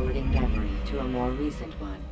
forwarding memory to a more recent one.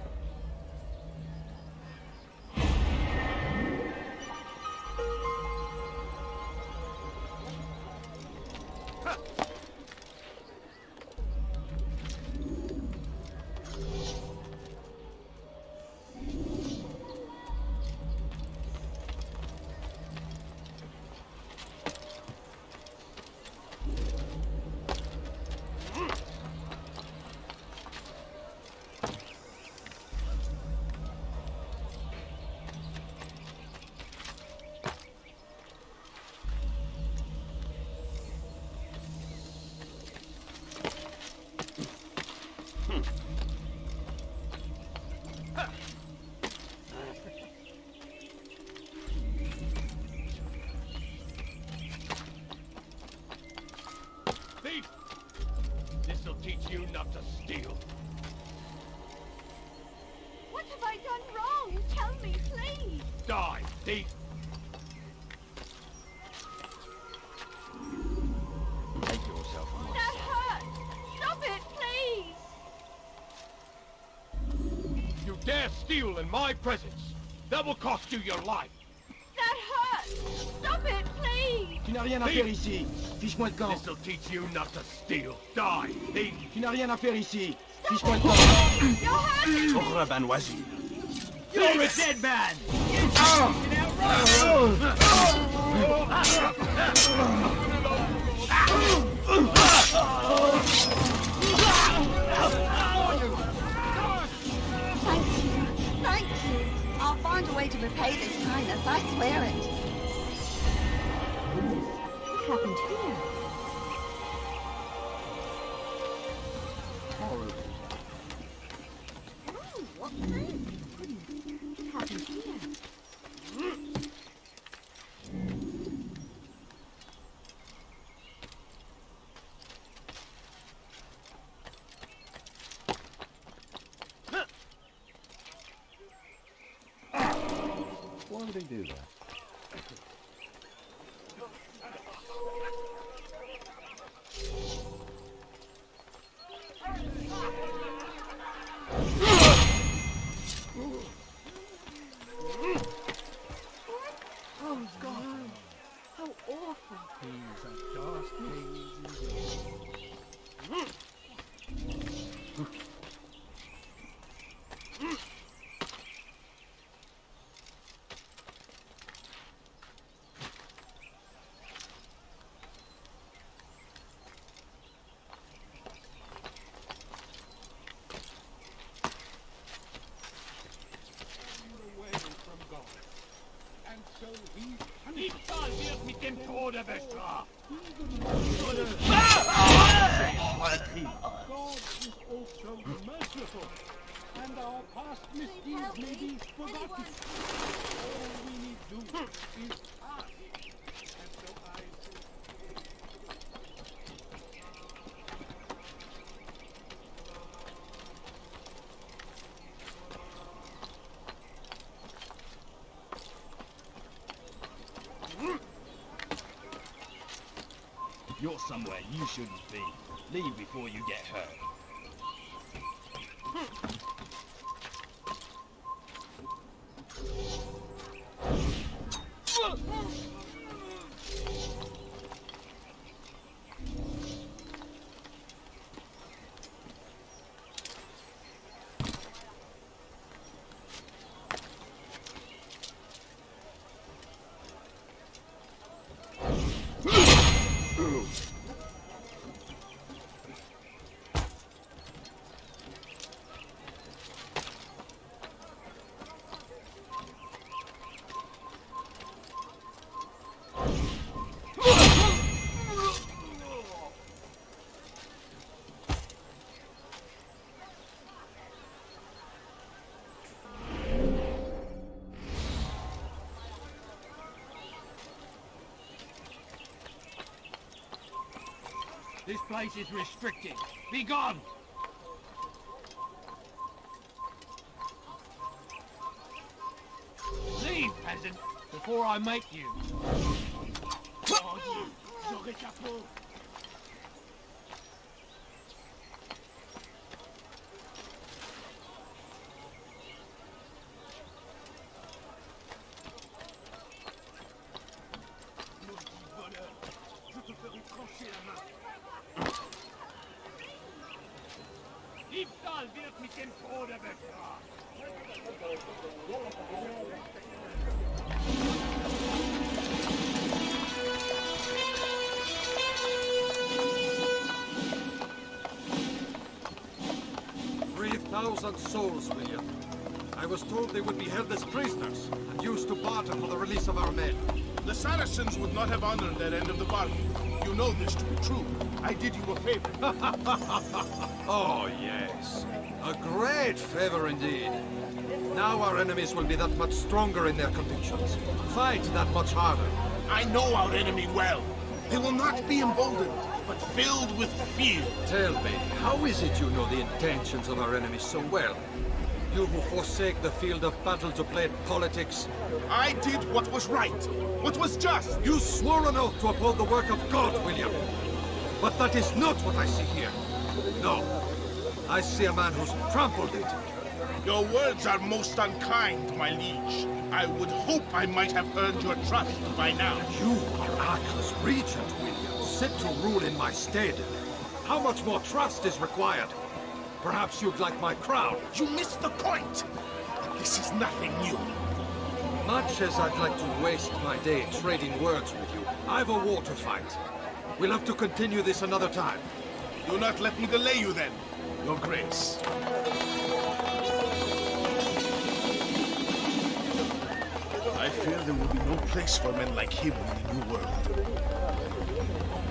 This'll teach you not to steal. What have I done wrong? Tell me, please! Die, thief! Make yourself a nice That hurts! Stop it, please! You dare steal in my presence! That will cost you your life! That hurts! Stop it, please! Tu n'as rien à faire ici. Fiche-moi le camp. This'll teach you not to steal. Die, thief! Tu n'as rien à faire ici. Fiche-moi le Stop camp. it! You're hurting me! Urban Wazir. You're a dead man. Thank you. Thank you. I'll find a way to repay this kindness, I swear it. What happened here? Oh, what's this? What happened here? Why would he do that? Oh, God. How awful. He's a dastard. Away from God. And so he wird mit dem Tode bestraft. God is also merciful, and our past misdeeds may be forgotten. All we need do is ask. And so I You're somewhere you shouldn't be. Leave before you get hurt. This place is restricted. Be gone! Leave, peasant, before I make you. J'aurai ta peau. Diebstahl wird mit dem Tode bestraft. 3,000 souls, William. I was told they would be held as prisoners and used to barter for the release of our men. The Saracens would not have honored their end of the bargain. You know this to be true. I did you a favor. Oh, yes. A great favor indeed. Now our enemies will be that much stronger in their convictions. Fight that much harder. I know our enemy well. They will not be emboldened, but filled with fear. Tell me, how is it you know the intentions of our enemies so well? You who forsake the field of battle to play politics. I did what was right, what was just. You swore an oath to uphold the work of God, William. But that is not what I see here. No. I see a man who's trampled it. Your words are most unkind, my liege. I would hope I might have earned your trust by now. You are Arca's regent, William, set to rule in my stead. How much more trust is required? Perhaps you'd like my crown. You missed the point. This is nothing new. Much as I'd like to waste my day trading words with you, I've a war to fight. We'll have to continue this another time. Do not let me delay you then, Your Grace. I fear there will be no place for men like him in the New World.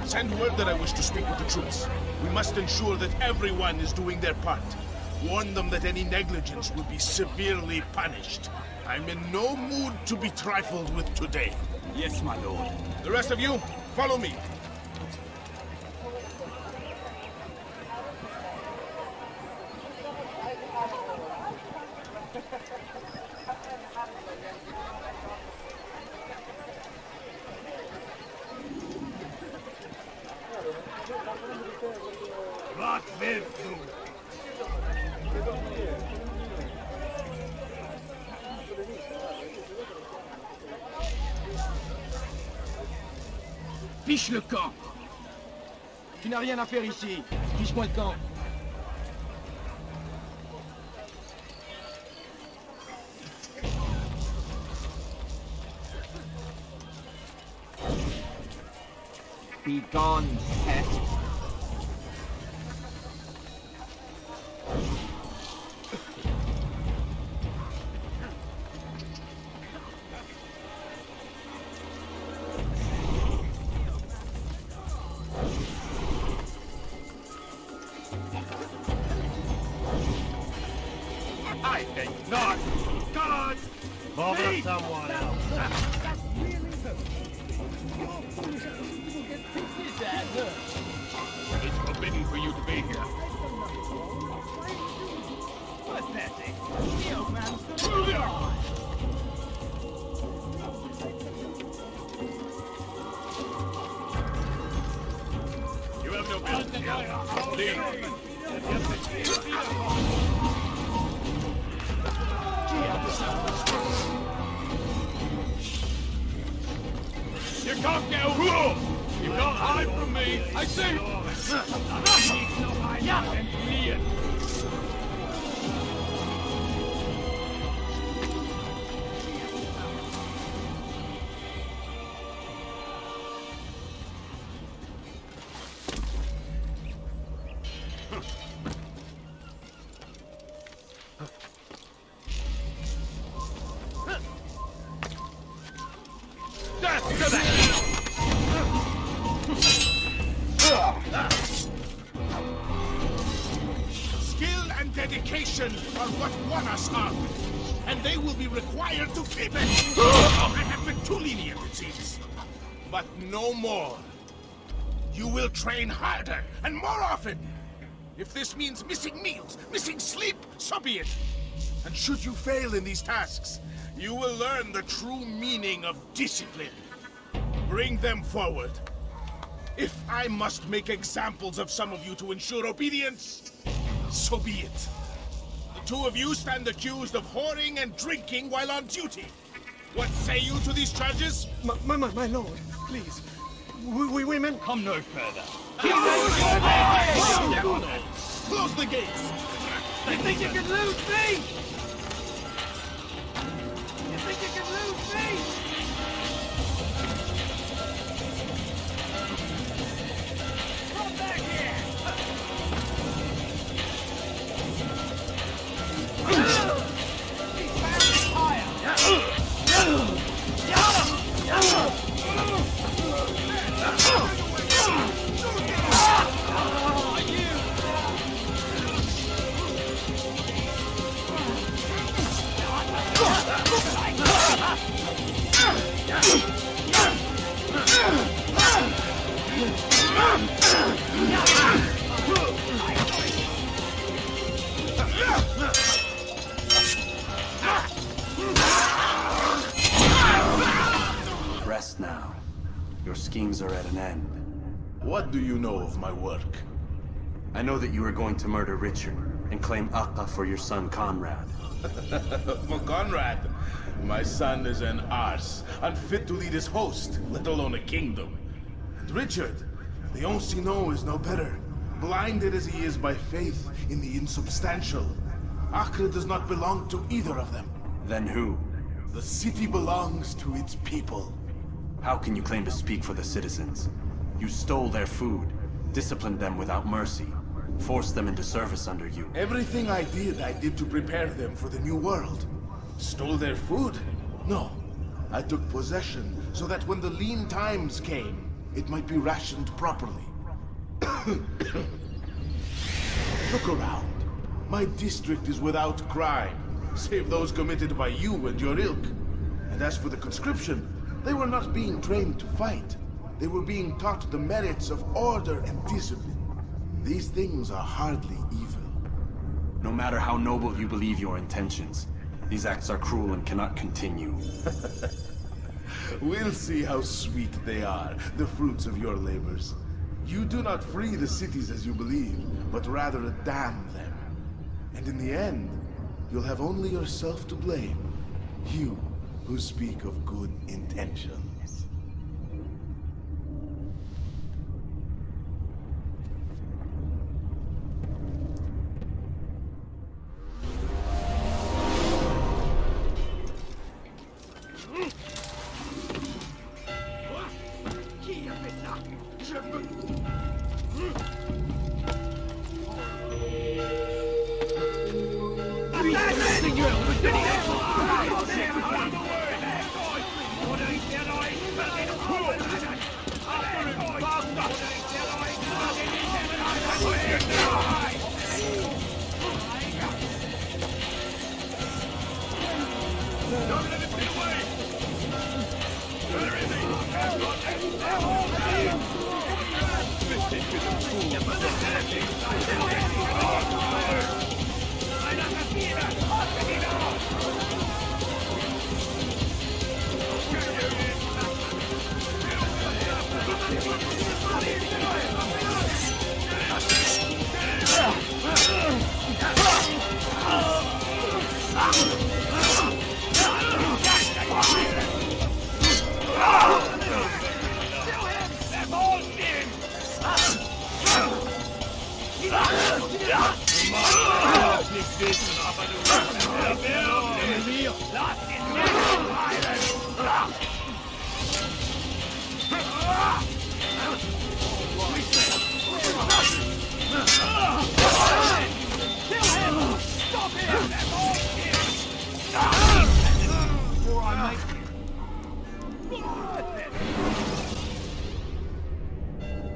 Send word that I wish to speak with the troops. We must ensure that everyone is doing their part. Warn them that any negligence will be severely punished. I'm in no mood to be trifled with today. Yes, my lord. The rest of you, follow me. Was willst du? Fiche le camp. Tu n'as rien à faire ici. Fiche-moi le camp. Be gone, pet. I think not. God! Bother someone else. It's forbidden for you to be here. Pathetic. You have no business here. Leave. You can't get away! You can't hide from me! I say! Death to them! Skill and dedication are what won us up, and they will be required to keep it. I have been too lenient, it seems. But no more. You will train harder and more often. If this means missing meals, missing sleep, so be it. And should you fail in these tasks, you will learn the true meaning of discipline. Bring them forward. If I must make examples of some of you to ensure obedience, so be it. The two of you stand accused of whoring and drinking while on duty. What say you to these charges? My lord, please. We women... Come no further. Close the gates! You think you can lose me? You think you can lose me? Come back here! He's barely higher! Rest now. Your schemes are at an end. What do you know of my work? I know that you are going to murder Richard and claim Akka for your son Conrad. For Conrad, my son is an arse, unfit to lead his host, let alone a kingdom. And Richard, the Ancien is no better, blinded as he is by faith in the insubstantial. Acre does not belong to either of them. Then who? The city belongs to its people. How can you claim to speak for the citizens? You stole their food, disciplined them without mercy, forced them into service under you. Everything I did to prepare them for the new world. Stole their food? No. I took possession so that when the lean times came, it might be rationed properly. Look around. My district is without crime, save those committed by you and your ilk. And as for the conscription, they were not being trained to fight. They were being taught the merits of order and discipline. These things are hardly evil. No matter how noble you believe your intentions, these acts are cruel and cannot continue. We'll see how sweet they are, the fruits of your labors. You do not free the cities as you believe, but rather damn them. And in the end, you'll have only yourself to blame. You who speak of good intentions.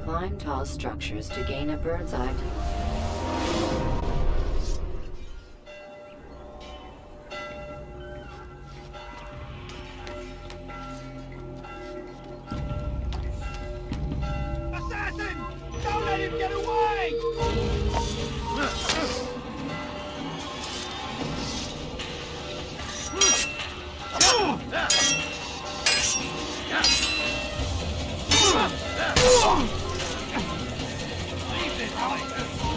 Climb tall structures to gain a bird's eye view. Assassin! Don't let him get away! Leave this place!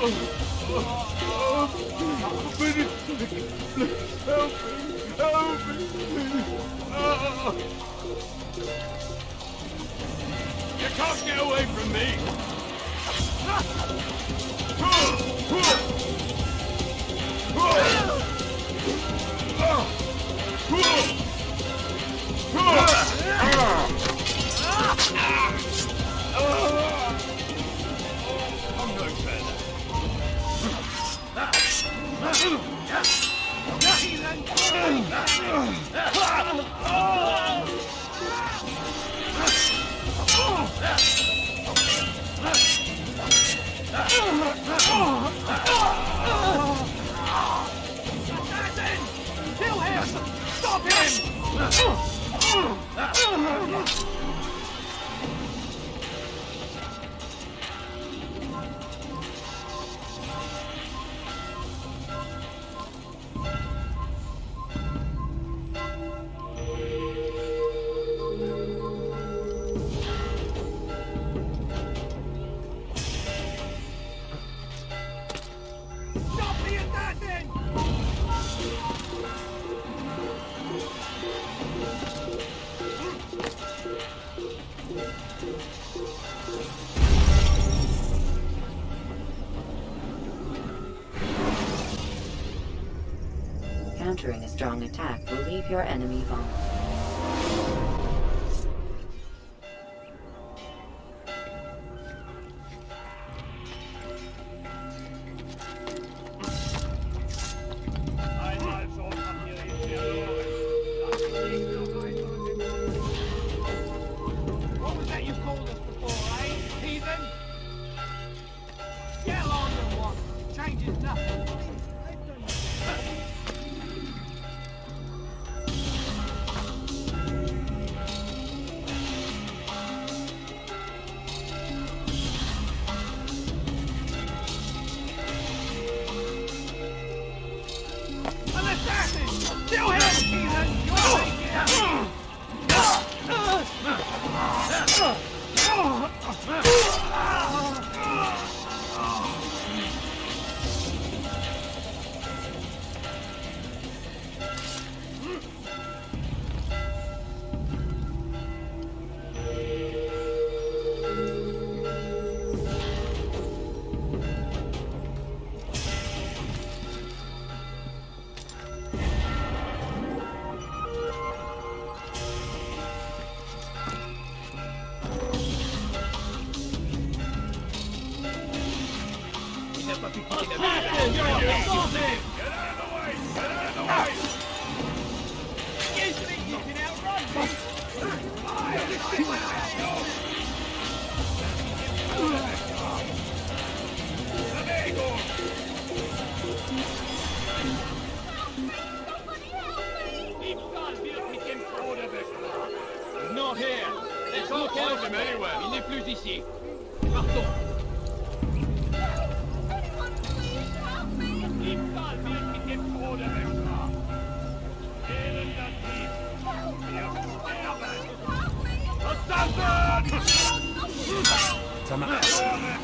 You can't get away from me! I'm no further. Kill him! Stop him! Stop the assassin! Countering a strong attack will leave your enemy vulnerable. What was that you called us before, eh, heathen? Get along with one. Changes nothing. An assassin! Kill him, heathen! You're taking Not here. Let's look find him anywhere. Il n'est plus ici. Partons. Anyone please help me? Egal, wir mit dem Tode wegfahren. Elender Dieb. Wir sterben. Help me! Verstanden!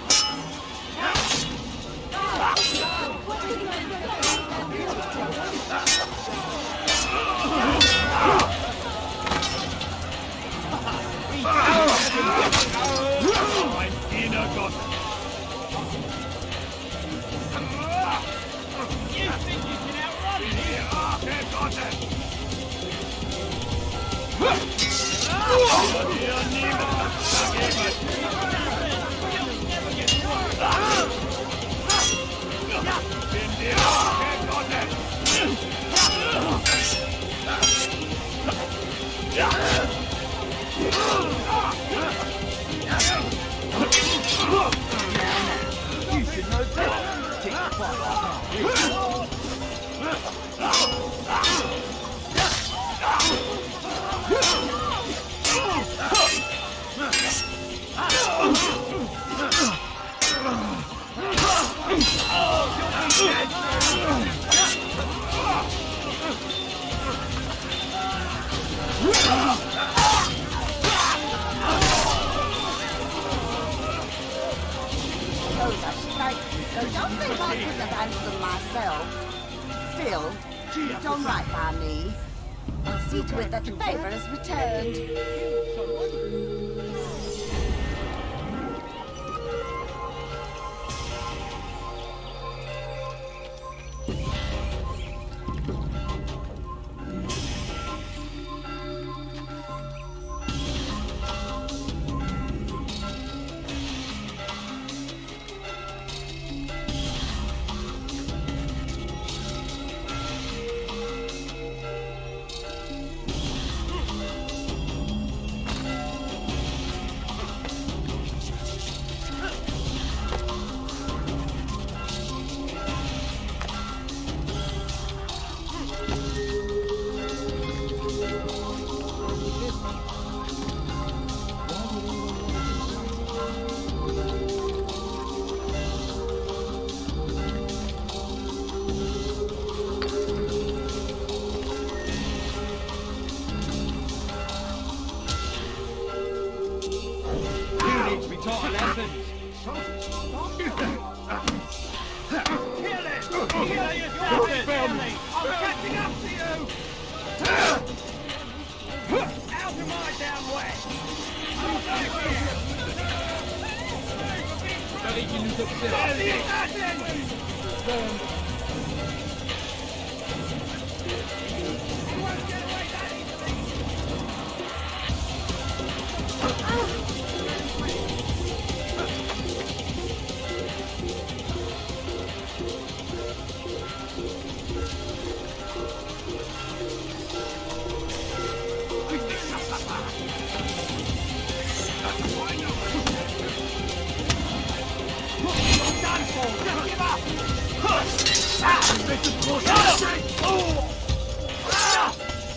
Ein inner Gott. You think you can outrun me? Der Gottes. Hier niemand dagegen. Bin dir der Gottes. You should know better. Take the fight. suppose I should thank you, so don't think I couldn't have handled them myself. Still, you've done right by me. I'll see to it that the favor is returned.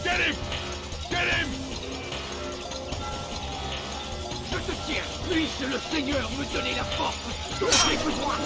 Get him! Get him! Je te tiens! Puisse le Seigneur me donner la force dont j'ai besoin!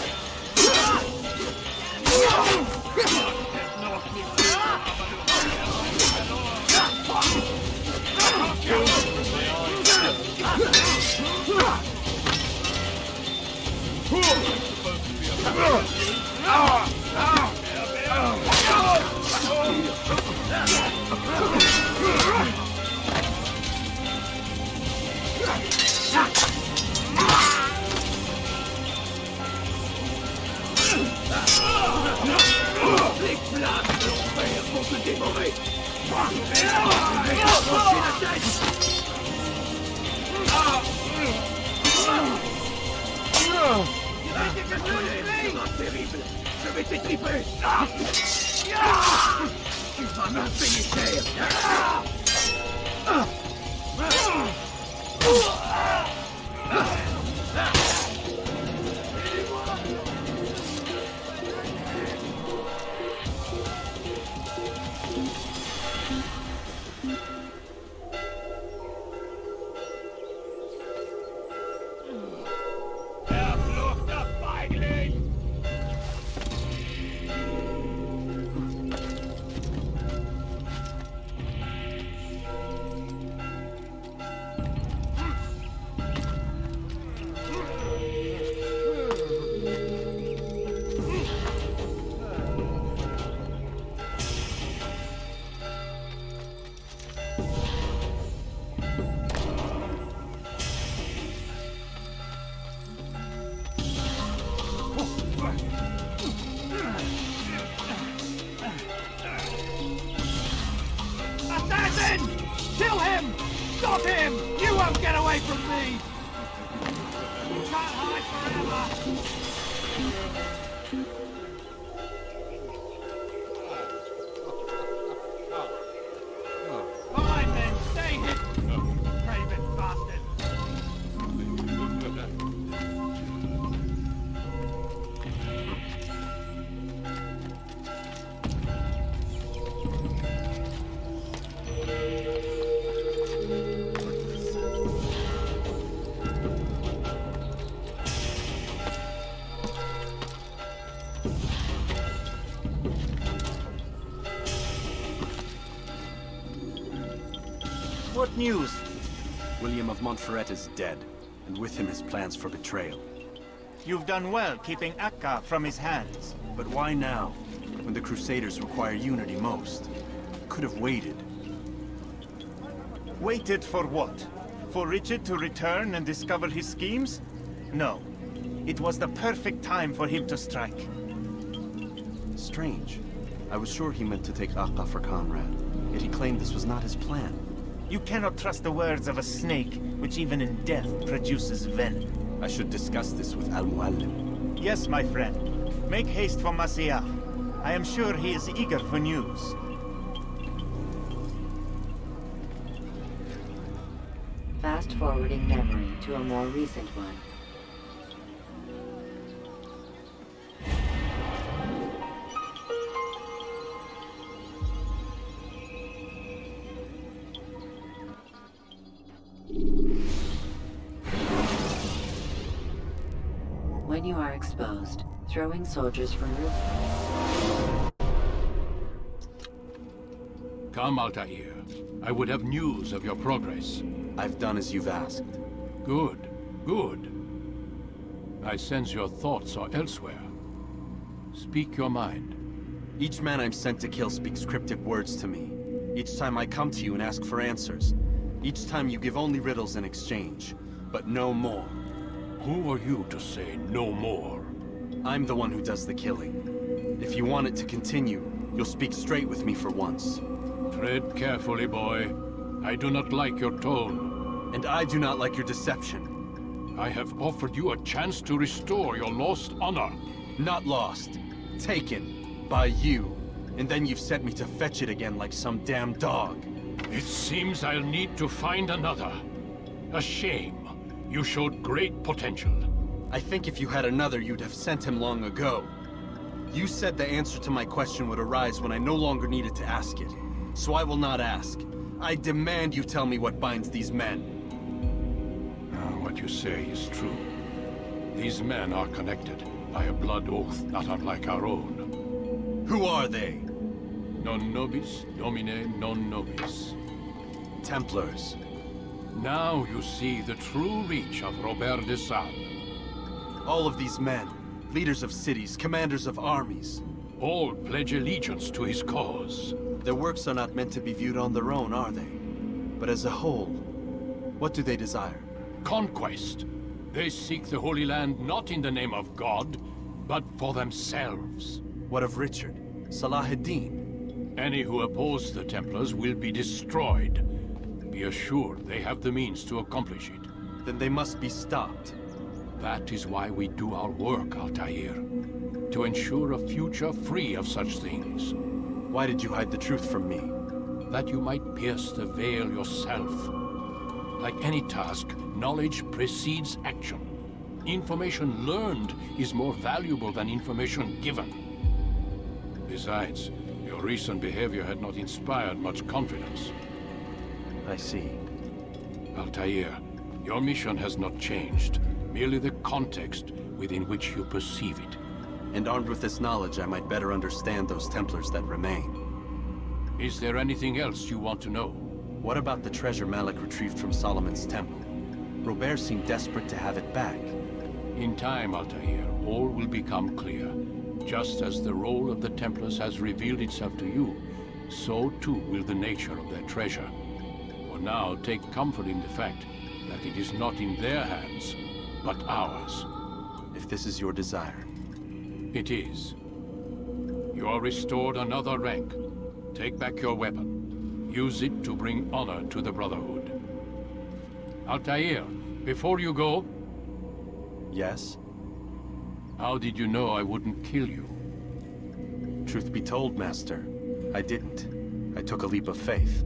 Les flammes de l'enfer vont te dévorer! Trancher la tête! Terrible! Je vais t'étriper! Tu vas me payer cher! Kill him! Stop him! You won't get away from me! You can't hide forever! Fine then, stay hidden! Craven bastard! What news? William of Montferrat is dead, and with him his plans for betrayal. You've done well keeping Akka from his hands. But why now, when the Crusaders require unity most? Could have waited. Waited for what? For Richard to return and discover his schemes? No. It was the perfect time for him to strike. Strange. I was sure he meant to take Akka for Conrad, yet he claimed this was not his plan. You cannot trust the words of a snake, which even in death produces venom. I should discuss this with Al-Muallim. Yes, my friend. Make haste for Masiyah. I am sure he is eager for news. Fast-forwarding memory to a more recent one. When you are exposed, throwing soldiers from roof. Come, Altair. I would have news of your progress. I've done as you've asked. Good, good. I sense your thoughts are elsewhere. Speak your mind. Each man I'm sent to kill speaks cryptic words to me. Each time I come to you and ask for answers. Each time you give only riddles in exchange, but no more. Who are you to say no more? I'm the one who does the killing. If you want it to continue, you'll speak straight with me for once. Tread carefully, boy. I do not like your tone. And I do not like your deception. I have offered you a chance to restore your lost honor. Not lost. Taken. By you. And then you've sent me to fetch it again like some damn dog. It seems I'll need to find another. A shame. You showed great potential. I think if you had another, you'd have sent him long ago. You said the answer to my question would arise when I no longer needed to ask it. So I will not ask. I demand you tell me what binds these men. What you say is true. These men are connected by a blood oath not unlike our own. Who are they? Non nobis, domine non nobis. Templars. Now you see the true reach of Robert de Sade. All of these men, leaders of cities, commanders of armies. All pledge allegiance to his cause. Their works are not meant to be viewed on their own, are they? But as a whole, what do they desire? Conquest. They seek the Holy Land not in the name of God, but for themselves. What of Richard? Salah-ad-Din? Any who oppose the Templars will be destroyed. Be assured they have the means to accomplish it. Then they must be stopped. That is why we do our work, Altair. To ensure a future free of such things. Why did you hide the truth from me? That you might pierce the veil yourself. Like any task, knowledge precedes action. Information learned is more valuable than information given. Besides, your recent behavior had not inspired much confidence. I see. Altair, your mission has not changed. Merely the context within which you perceive it. And armed with this knowledge, I might better understand those Templars that remain. Is there anything else you want to know? What about the treasure Malik retrieved from Solomon's temple? Robert seemed desperate to have it back. In time, Altair, all will become clear. Just as the role of the Templars has revealed itself to you, so too will the nature of their treasure. For now, take comfort in the fact that it is not in their hands, but ours. If this is your desire. It is. You are restored another rank. Take back your weapon. Use it to bring honor to the Brotherhood. Altair, before you go... Yes? How did you know I wouldn't kill you? Truth be told, Master, I didn't. I took a leap of faith.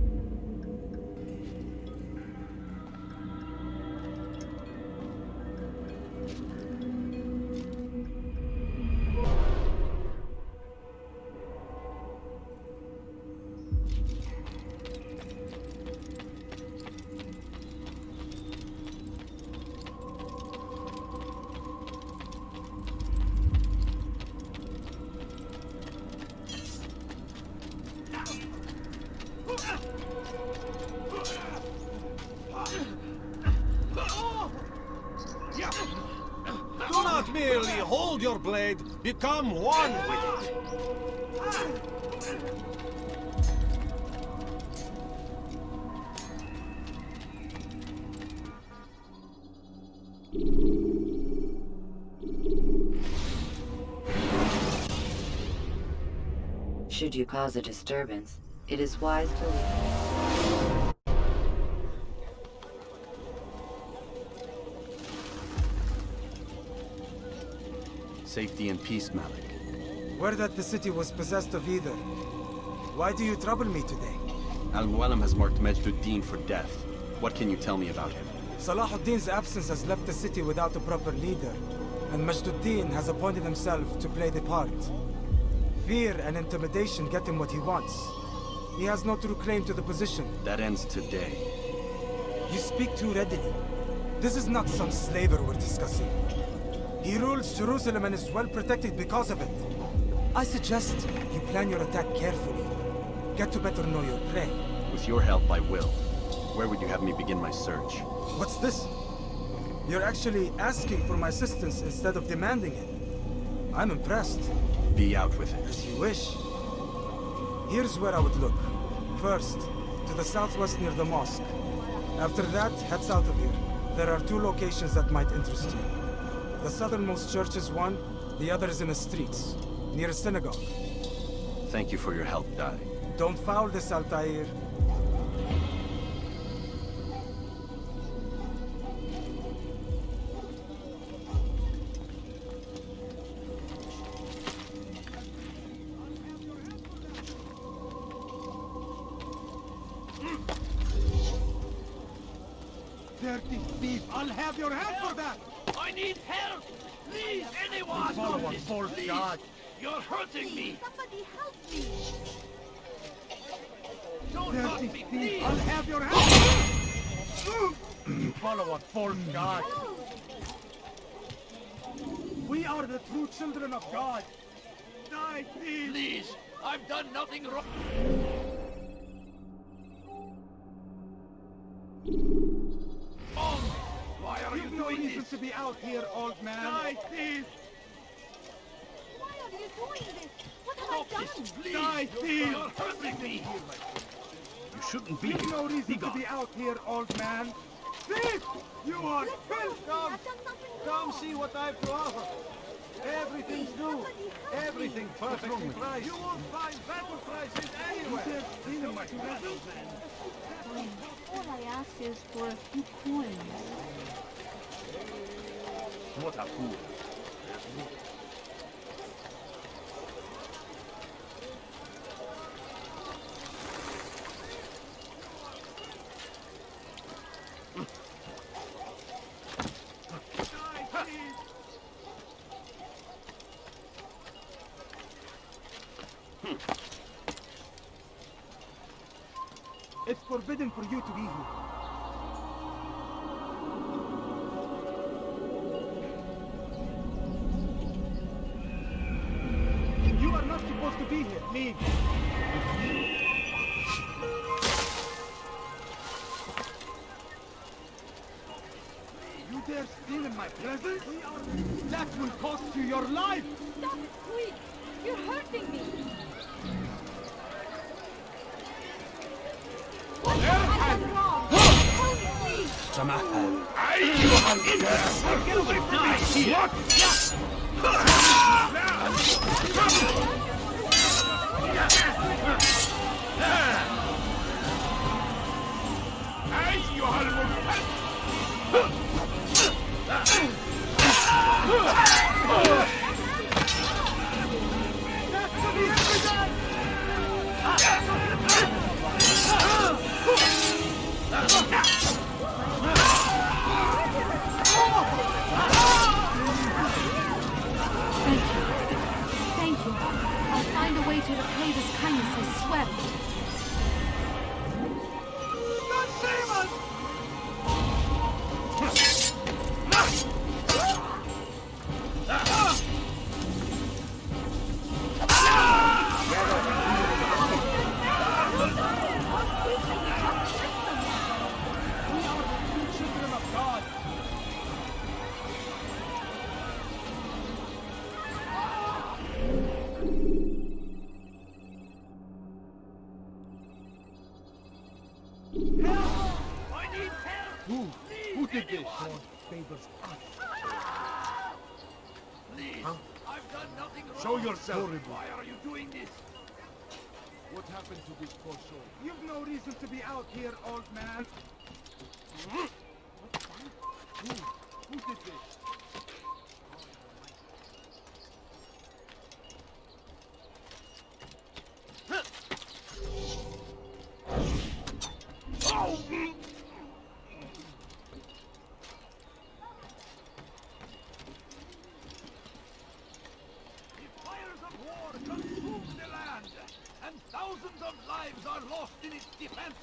Behold your blade, become one with it. Should you cause a disturbance, it is wise to leave. Safety and peace, Malik. Word that the city was possessed of either. Why do you trouble me today? Al-Mualim has marked Majduddin for death. What can you tell me about him? Salahuddin's absence has left the city without a proper leader, and Majduddin has appointed himself to play the part. Fear and intimidation get him what he wants. He has no true claim to the position. That ends today. You speak too readily. This is not some slaver we're discussing. He rules Jerusalem and is well protected because of it. I suggest you plan your attack carefully. Get to better know your prey. With your help, I will. Where would you have me begin my search? What's this? You're actually asking for my assistance instead of demanding it. I'm impressed. Be out with it. As you wish. Here's where I would look. First, to the southwest near the mosque. After that, head south of here. There are 2 locations that might interest you. The southernmost church is one, the other is in the streets, near a synagogue. Thank you for your help, Dai. Don't foul this, Altair. Dirty thief! I'll have your head for that! I need help! Please, anyone! Follow a false god! You're hurting me! Somebody help me! Don't hurt Dirty me, thief! please! I'll have your head! You follow a false god! We are the true children of God! Die, please! Please! I've done nothing wrong! Why are you You've no doing reason this? to be out here, old man! Die, please! Why are you doing this? What have Stop I this, done? please! Die, thief! You're hurting me! You shouldn't be You've here. no reason to be out here, old man! Thief! You are filth! Come! I've done nothing Come wrong. see what I've to offer! Everything's new! Everything perfectly priced! You won't find better prices anywhere! In my presence! All I ask is for a few coins. What a fool. It's forbidden for you to be here. You are not supposed to be here. Leave. You dare steal in my presence? That will cost you your life! Stop it, quick! You're hurting me! What have I done wrong? Help me, please! Get away from me! Thank you. I'll find a way to repay this kindness, I swear. God save us! did this? Lord favors us. Please, Huh? I've done nothing wrong. Show yourself. Horrible. Why are you doing this? What happened to this poor soul? You've no reason to be out here, old man. What's that? Who did this? Thousands of lives are lost in its defense.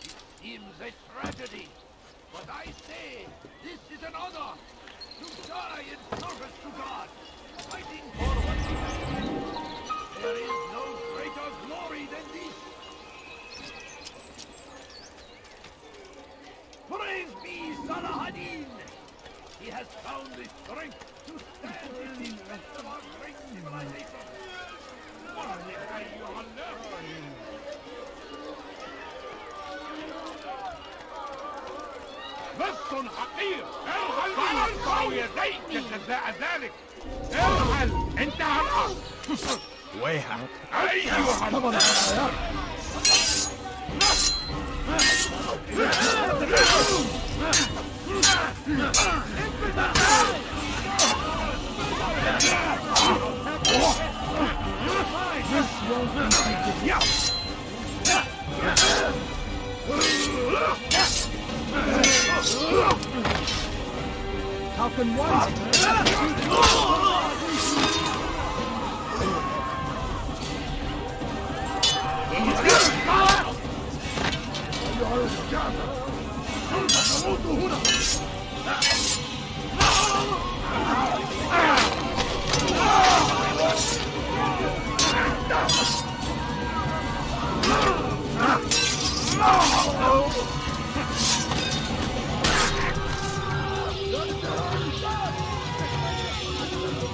It seems a tragedy, but I say this is an honor to die in service to God, fighting for what we believe. There is no greater glory than this. Praise be Salahadin! He has found the strength to stand in defense of our great civilization. نص حقير ارحل فارفع يديك جزاء ذلك ارحل انتهى الامر ويحك ايها الخيار How can one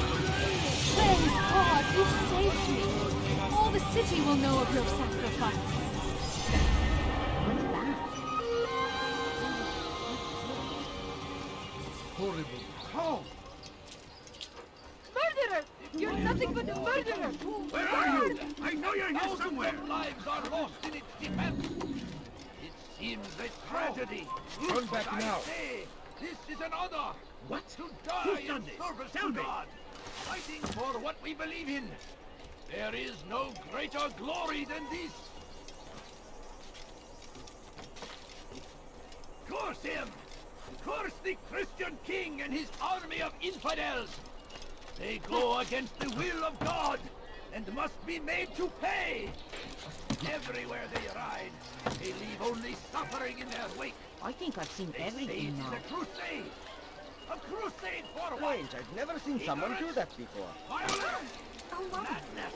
Praise God, you saved me. All the city will know of your sacrifice. horrible? How? Murderer! You're nothing but a murderer! Where are you? I know you're here somewhere. Lives are lost in its defense. It seems a tragedy. Turn back but now. I say, this is an honor. What? To die in service to God, fighting for what we believe in. There is no greater glory than this. Curse him! Curse the Christian king and his army of infidels! They go against the will of God, and must be made to pay! Everywhere they ride, they leave only suffering in their wake. I think I've seen They say everything now. it's a crusade! A crusade for what? Strange, I've never seen someone do that before. Violence! Madness!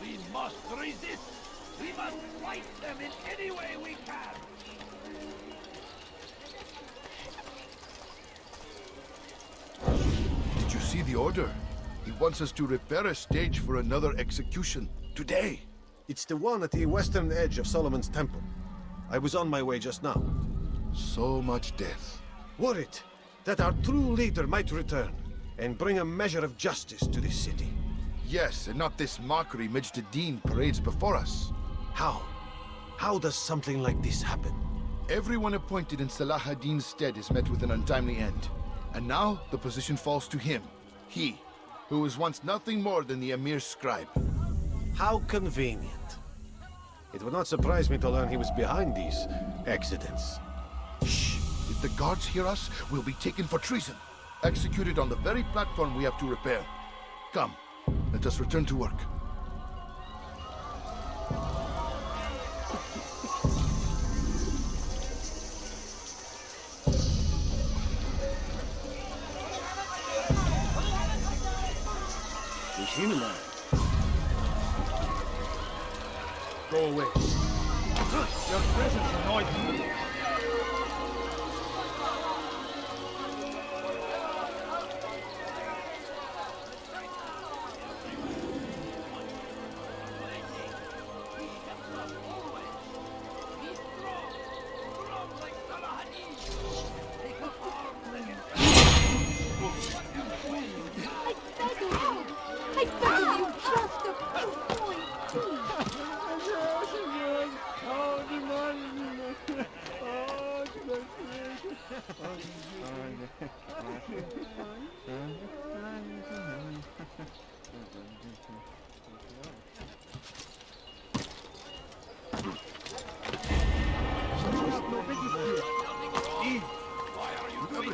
We must resist! We must fight them in any way we can! Did you see the order? He wants us to repair a stage for another execution. Today! It's the one at the western edge of Solomon's Temple. I was on my way just now. So much death. Worried that our true leader might return and bring a measure of justice to this city. Yes, and not this mockery Majd-ad-Din parades before us. How? How does something like this happen? Everyone appointed in Salah ad-Din's stead is met with an untimely end. And now, the position falls to him. He, who was once nothing more than the Emir's scribe. How convenient. It would not surprise me to learn he was behind these accidents. Shh! If the guards hear us, we'll be taken for treason. Executed on the very platform we have to repair. Come, let us return to work. Go away. Your presence annoys me. I beg you, just a point.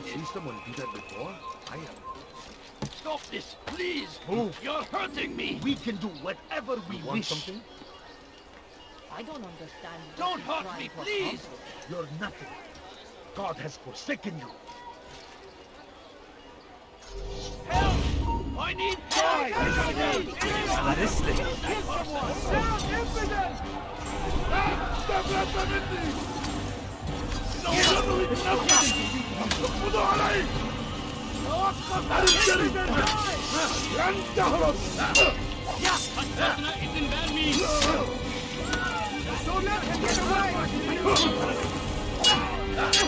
Seen someone do that before? I have. Stop this, please! Move! You're hurting me! We can do whatever we Want wish. something? I don't understand. Don't hurt me, please! You're nothing. God has forsaken you. Help! I need help!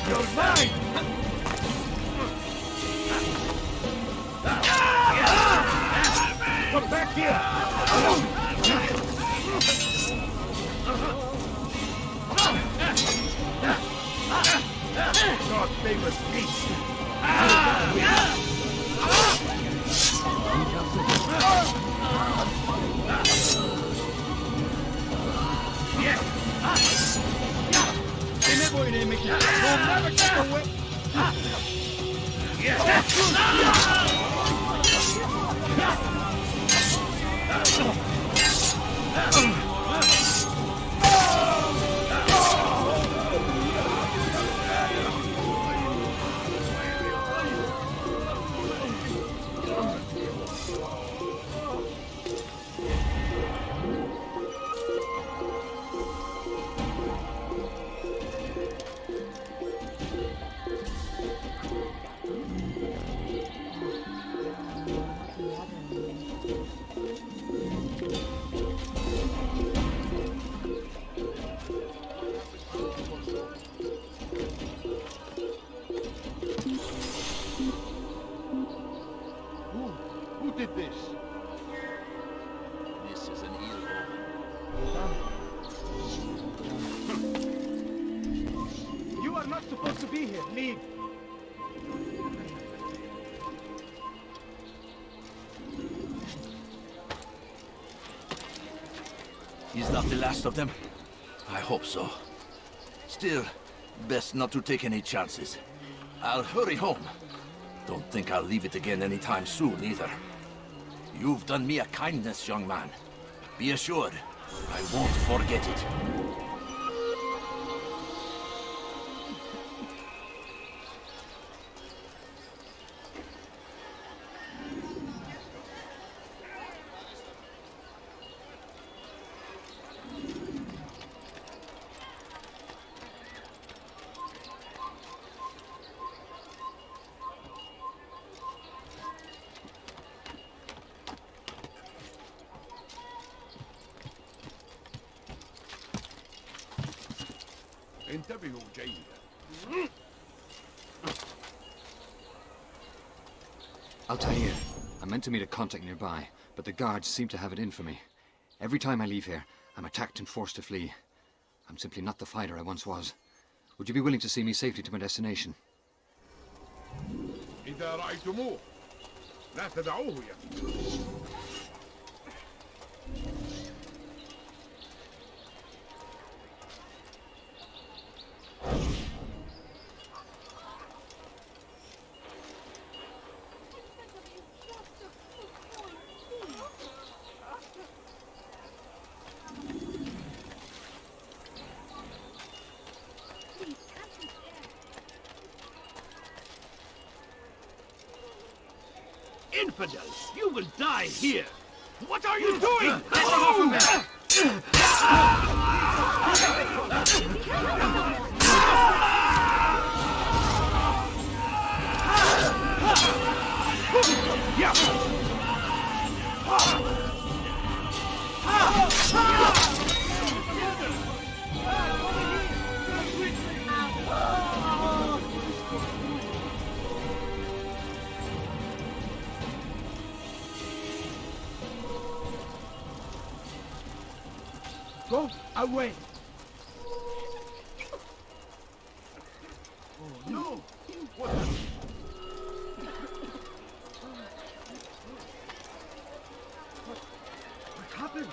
You're mine! Come back here! God favors peace. Who did this? This is an ill omen. You are not supposed to be here. Leave. He's not the last of them. I hope so. Still, best not to take any chances. I'll hurry home. Don't think I'll leave it again anytime soon, either. You've done me a kindness, young man. Be assured, I won't forget it. انتبهوا جيدا. Altair, I meant to meet a contact nearby, but the guards seem to have it in for me. Every time I leave here, I'm attacked and forced to flee. I'm simply not the fighter I once was. Would you be willing to see me safely to my destination? إذا رأيتموه لا تدعوه يمشي. Infidels, you will die here. What are you doing? Go away! Oh no! What happened?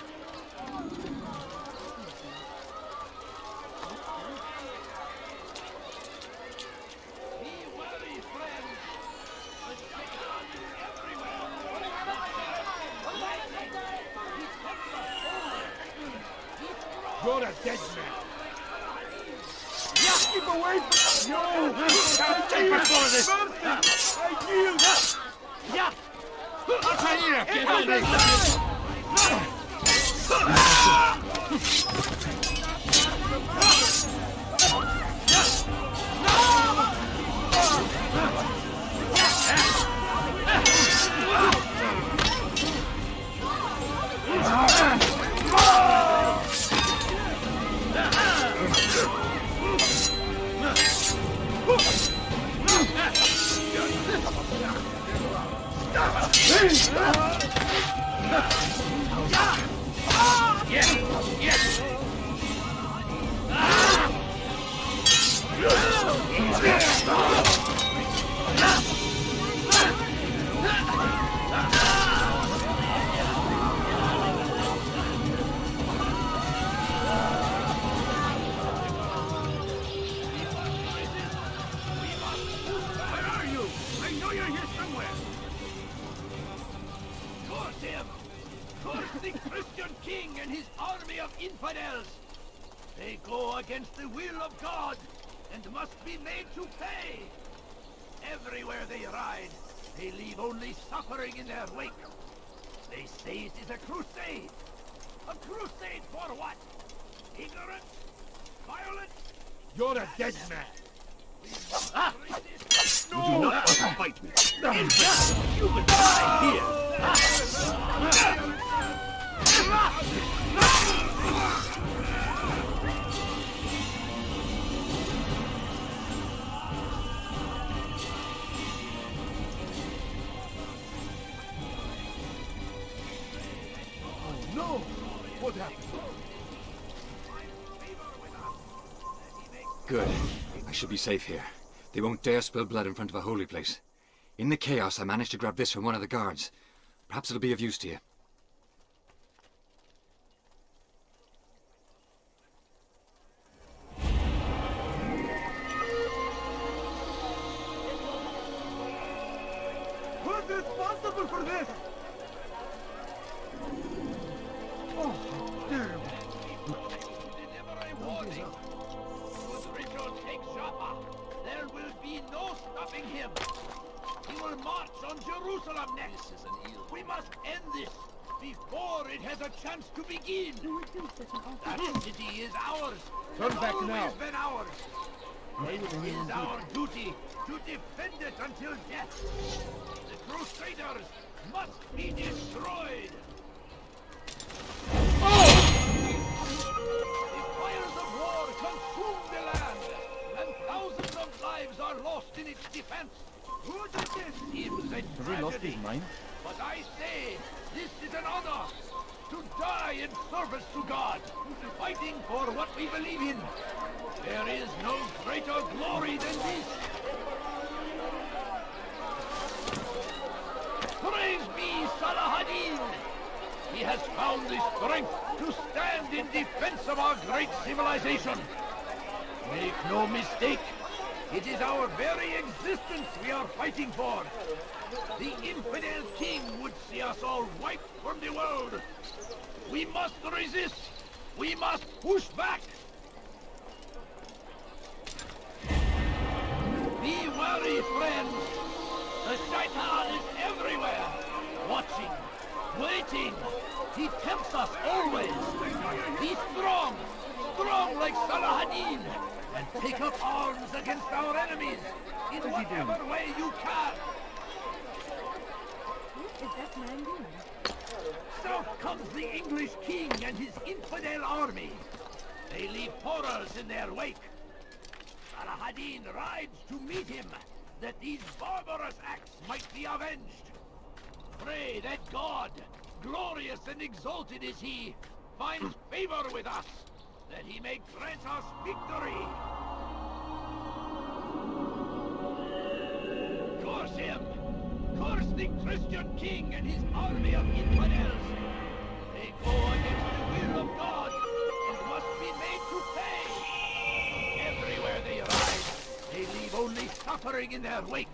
You're a dead man! Yeah, keep away from... No! Take my sword of this! I yield! Yeah! Altair! Get on this! Infidels! They go against the will of God and must be made to pay! Everywhere they ride, they leave only suffering in their wake. They say it is a crusade! A crusade for what? Ignorance? Violence? You're a dead man! Ah! No! You do not want to fight me! You will die here! Oh no! What happened? Good. I should be safe here. They won't dare spill blood in front of a holy place. In the chaos, I managed to grab this from one of the guards. Perhaps it'll be of use to you. Who's responsible for this? Oh, how terrible. There will be no stopping him. He will march on Jerusalem next. We must end this before it has a chance to begin. That city is ours. Turn back always now. Been ours. It is our duty to defend it until death. The Crusaders must be destroyed. The fires of war consume the land, and thousands of lives are lost in its defense. Who did this? Seems a Has he lost his mind? But I say, this is an honor. To die in service to God, fighting for what we believe in. There is no greater glory than this. Praise be Salahadin! He has found the strength to stand in defense of our great civilization. Make no mistake, it is our very existence we are fighting for. The infidel king would see us all wiped from the world. We must resist. We must push back. Be wary, friends. The Shaitan is everywhere, watching, waiting. He tempts us always. Be strong, strong like Salahadin, and take up arms against our enemies in whatever way you can. What is that man doing? South comes the English king and his infidel army. They leave horrors in their wake. Salahadin rides to meet him, that these barbarous acts might be avenged. Pray that God, glorious and exalted is he, finds favor with us, that he may grant us victory. Curse him! Curse the Christian king and his army of infidels! They go against the will of God and must be made to pay! Everywhere they arrive, they leave only suffering in their wake.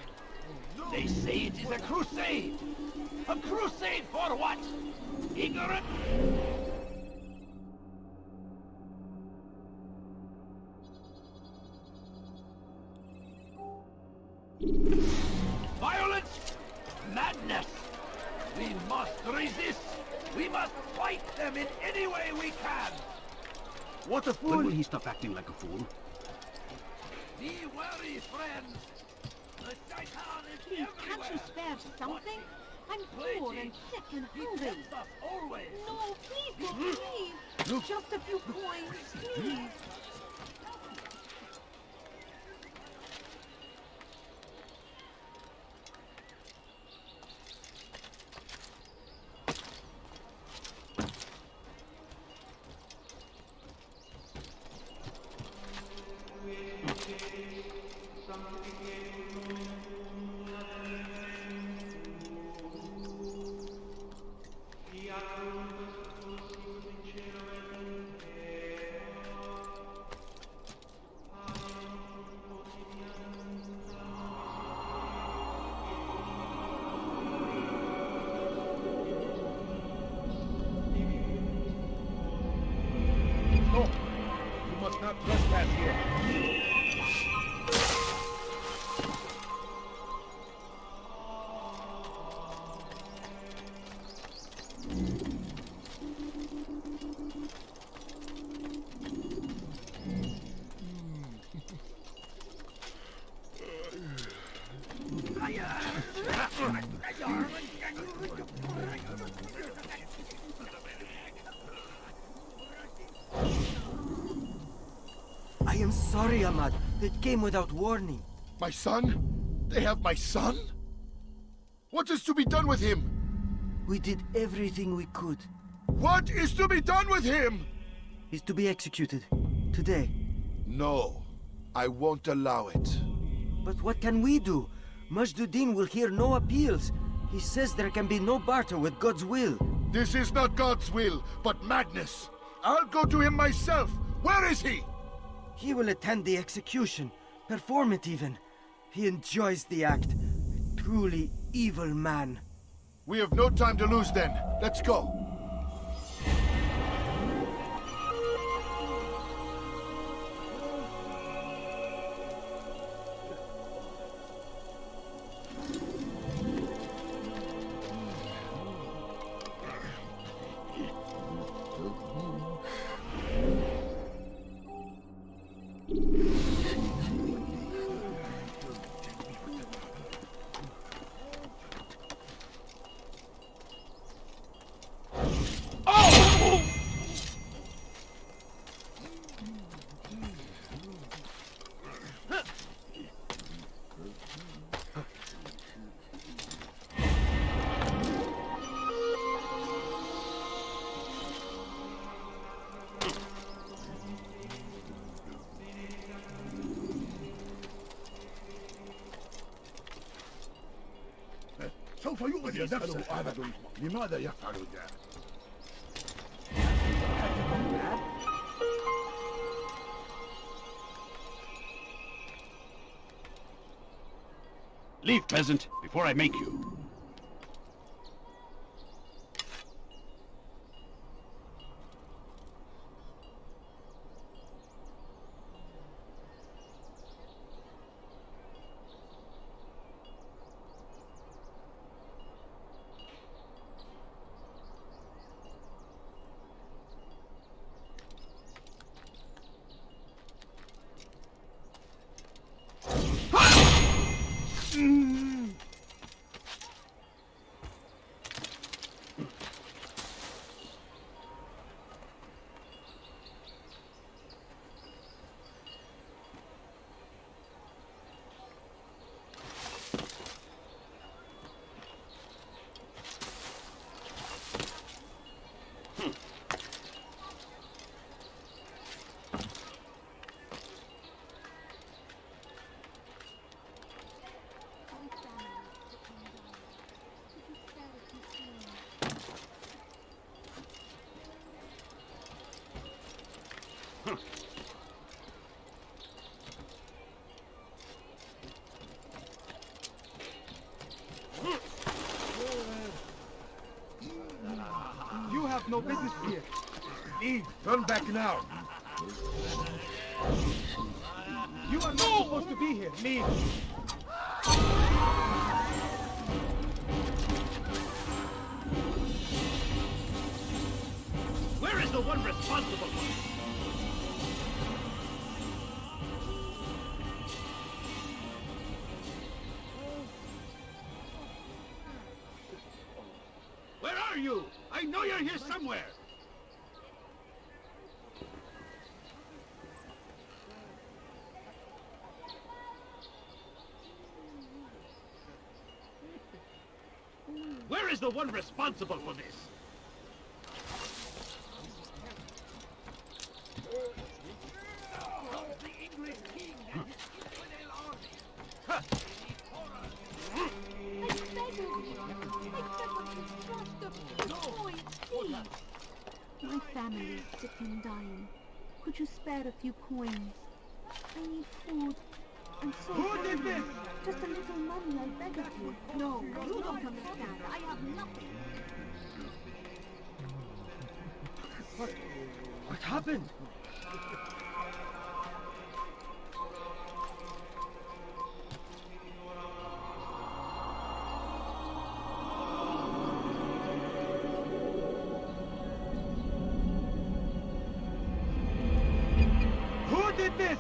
They say it is a crusade! A crusade for what? Ignorant? Violence! Madness! We must resist! We must fight them in any way we can! What a fool! When will he stop acting like a fool? Be wary, friends! The Shaitan is Please, everywhere! can't you spare something? I'm poor and sick and hungry. Always. No, please don't leave. Just a few coins, please. Not trespass here. I am sorry, Ahmad. It came without warning. My son? They have my son? What is to be done with him? We did everything we could. What is to be done with him? He's to be executed. Today. No. I won't allow it. But what can we do? Majduddin will hear no appeals. He says there can be no barter with God's will. This is not God's will, but madness. I'll go to him myself. Where is he? He will attend the execution. Perform it even. He enjoys the act. Truly evil man. We have no time to lose then. Let's go. سوف يؤذي نفسه أبدا. لماذا يفعل ذلك؟ Leave, peasant, before I make you. You have no business here. Leave. Turn back now. You are not supposed to be here. Leave. Where is the one responsible for this? Where are you? I know you're here somewhere. Where is the one responsible for this? The English king and his infidel army. I beg of you, accept the trust of boys, please. My family is sick and dying. Could you spare a few coins? I need food. And so Who did this? Just a little money, I beg of you. No, you don't understand. I have nothing. What happened? Who did this?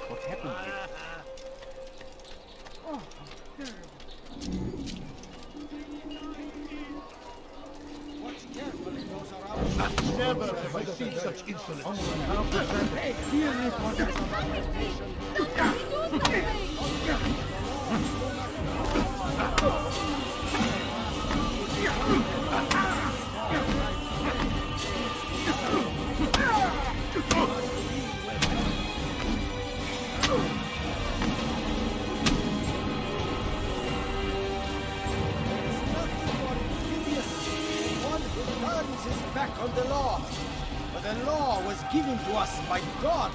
What happened here? Oh, terrible. Watch carefully, those around. Never have I seen such insolence. Hey, here is what is On the law. But the law was given to us by God.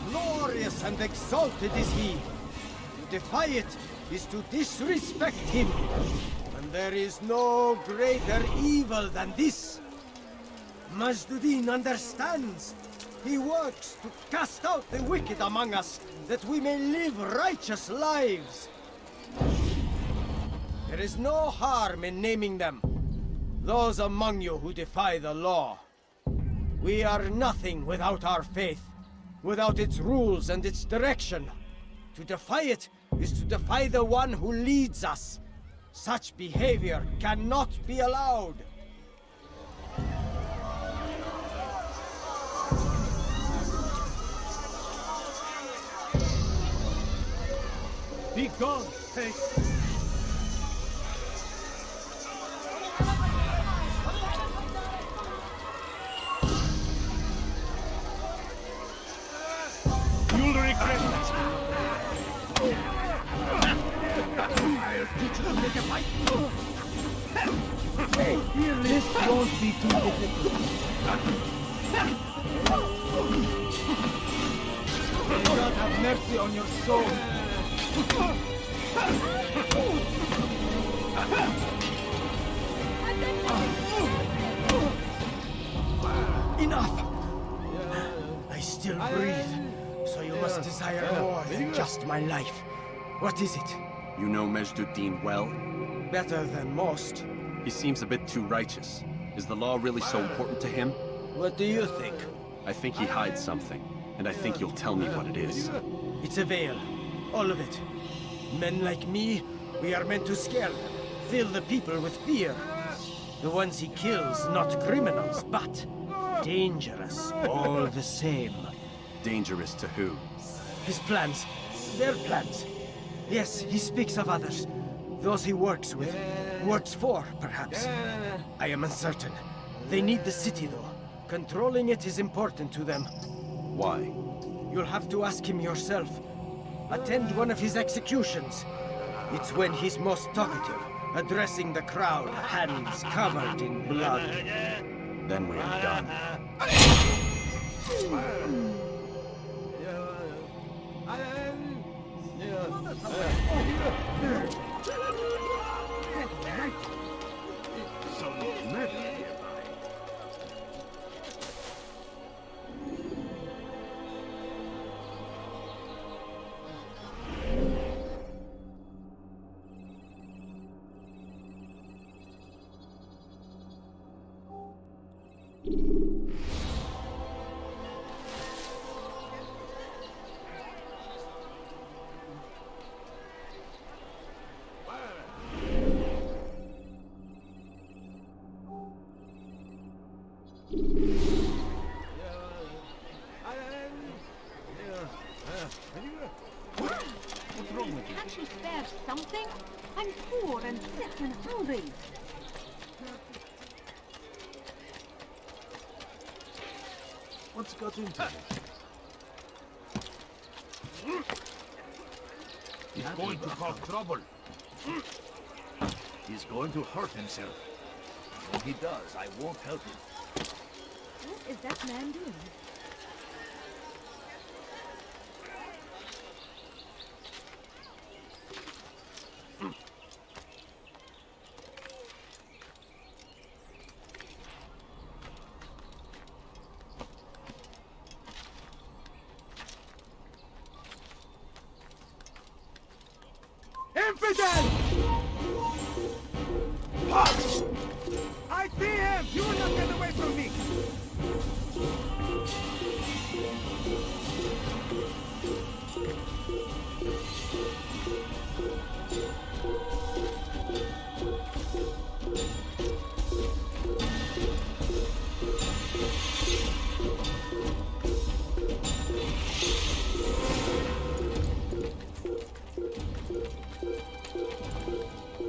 Glorious and exalted is he. To defy it is to disrespect him. And there is no greater evil than this. Majduddin understands. He works to cast out the wicked among us, that we may live righteous lives. There is no harm in naming them. Those among you who defy the law. We are nothing without our faith, without its rules and its direction. To defy it is to defy the one who leads us. Such behavior cannot be allowed. Be gone, hey. You'll regret that. I'll teach you to make a fight. Hey, this won't be too difficult. May God have mercy on your soul. Enough! I still breathe, so you must desire more than just my life. What is it? You know Majduddin well? Better than most. He seems a bit too righteous. Is the law really so important to him? What do you think? I think he hides something, and I think you'll tell me what it is. It's a veil. All of it. Men like me, we are meant to scare them, fill the people with fear. The ones he kills, not criminals, but dangerous all the same. Dangerous to who? His plans. Their plans. Yes, he speaks of others. Those he works with. Works for, perhaps. I am uncertain. They need the city, though. Controlling it is important to them. Why? You'll have to ask him yourself. Attend one of his executions. It's when he's most talkative. addressing the crowd, hands covered in blood. Then we are done. Can't you spare something? I'm poor and sick and hungry. What's got into him? He's going to cause trouble. He's going to hurt himself. When he does, I won't help him. What is that man doing? Infidel! I see him! You will not get away from me!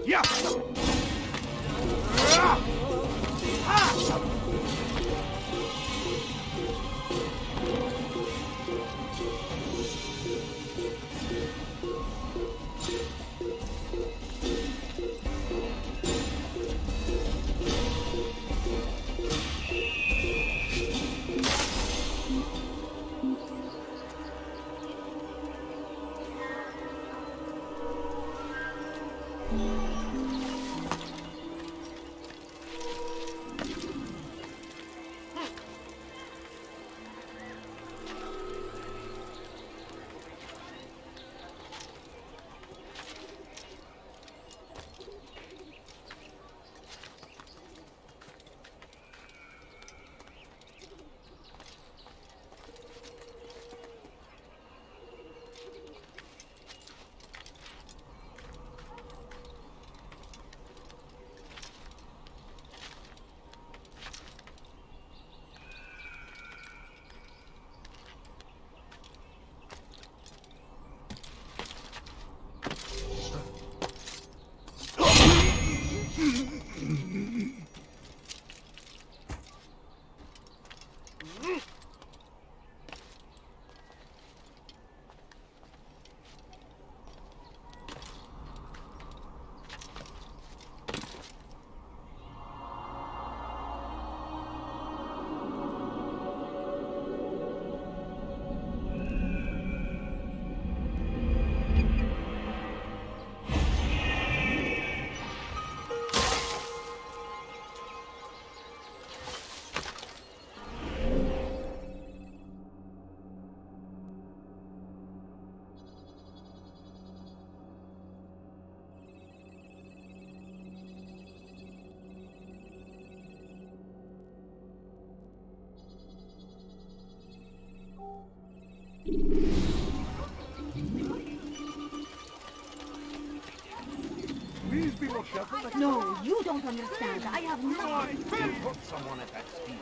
Yeah! Please be more careful. No, you don't understand. I have nothing. Put someone at that speed.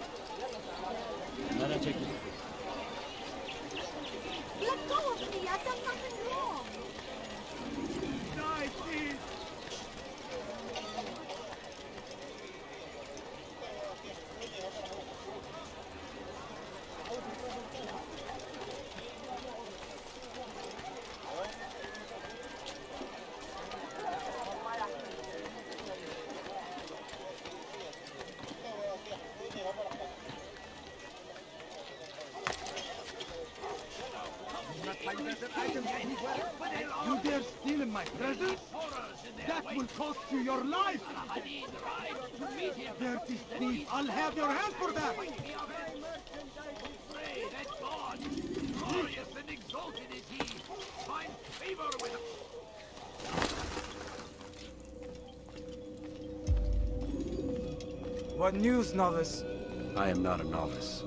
Let her take it. Let go of me. I've done nothing wrong. Die, please. present? That will cost you your life! Dirty thief! I'll have your hand for that! Pray that God, glorious and exalted is he, find favor with us. What news, novice? I am not a novice.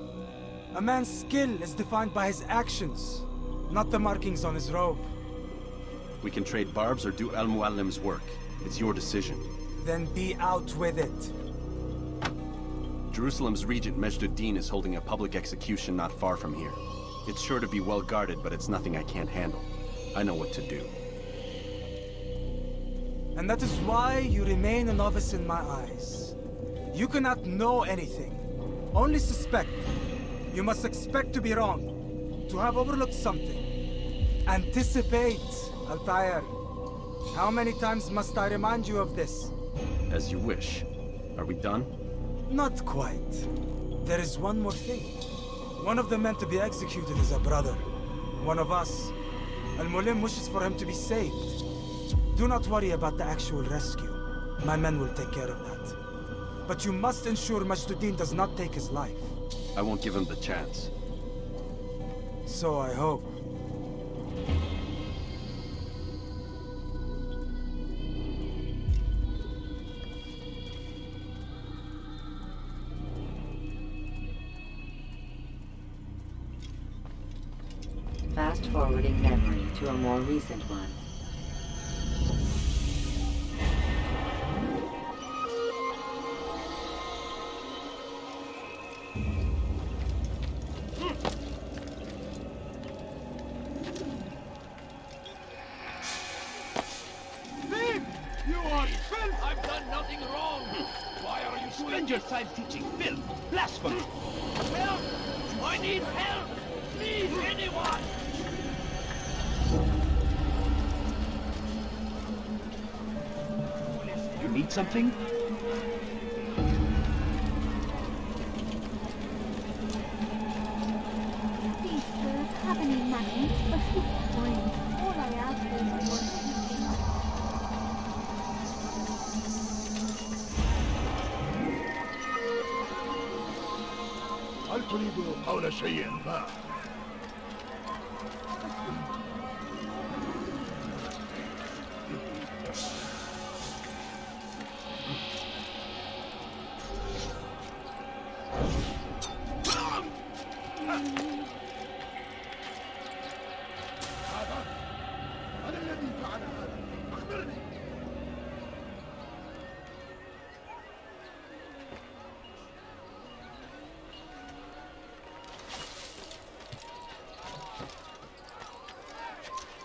A man's skill is defined by his actions, not the markings on his robe. We can trade barbs or do Al-Muallim's work. It's your decision. Then be out with it. Jerusalem's regent Majd-ud-Din is holding a public execution not far from here. It's sure to be well guarded, but it's nothing I can't handle. I know what to do. And that is why you remain a novice in my eyes. You cannot know anything, only suspect. You must expect to be wrong, to have overlooked something. Anticipate, Altair. How many times must I remind you of this? As you wish. Are we done? Not quite. There is one more thing. One of the men to be executed is a brother. One of us. Al-Mulim wishes for him to be saved. Do not worry about the actual rescue. My men will take care of that. But you must ensure Majd-ud-Din does not take his life. I won't give him the chance. So I hope. Fast-forwarding memory to a more recent one. I've done nothing wrong. Why are you spend your time teaching filth, blasphemy? Help! I need help! Please, anyone! You need something? Please, sir, have any money? A few coins. All I ask is for teaching. هل تريد قول شيء ما؟ من الذي فعل هذا؟ أخبرني.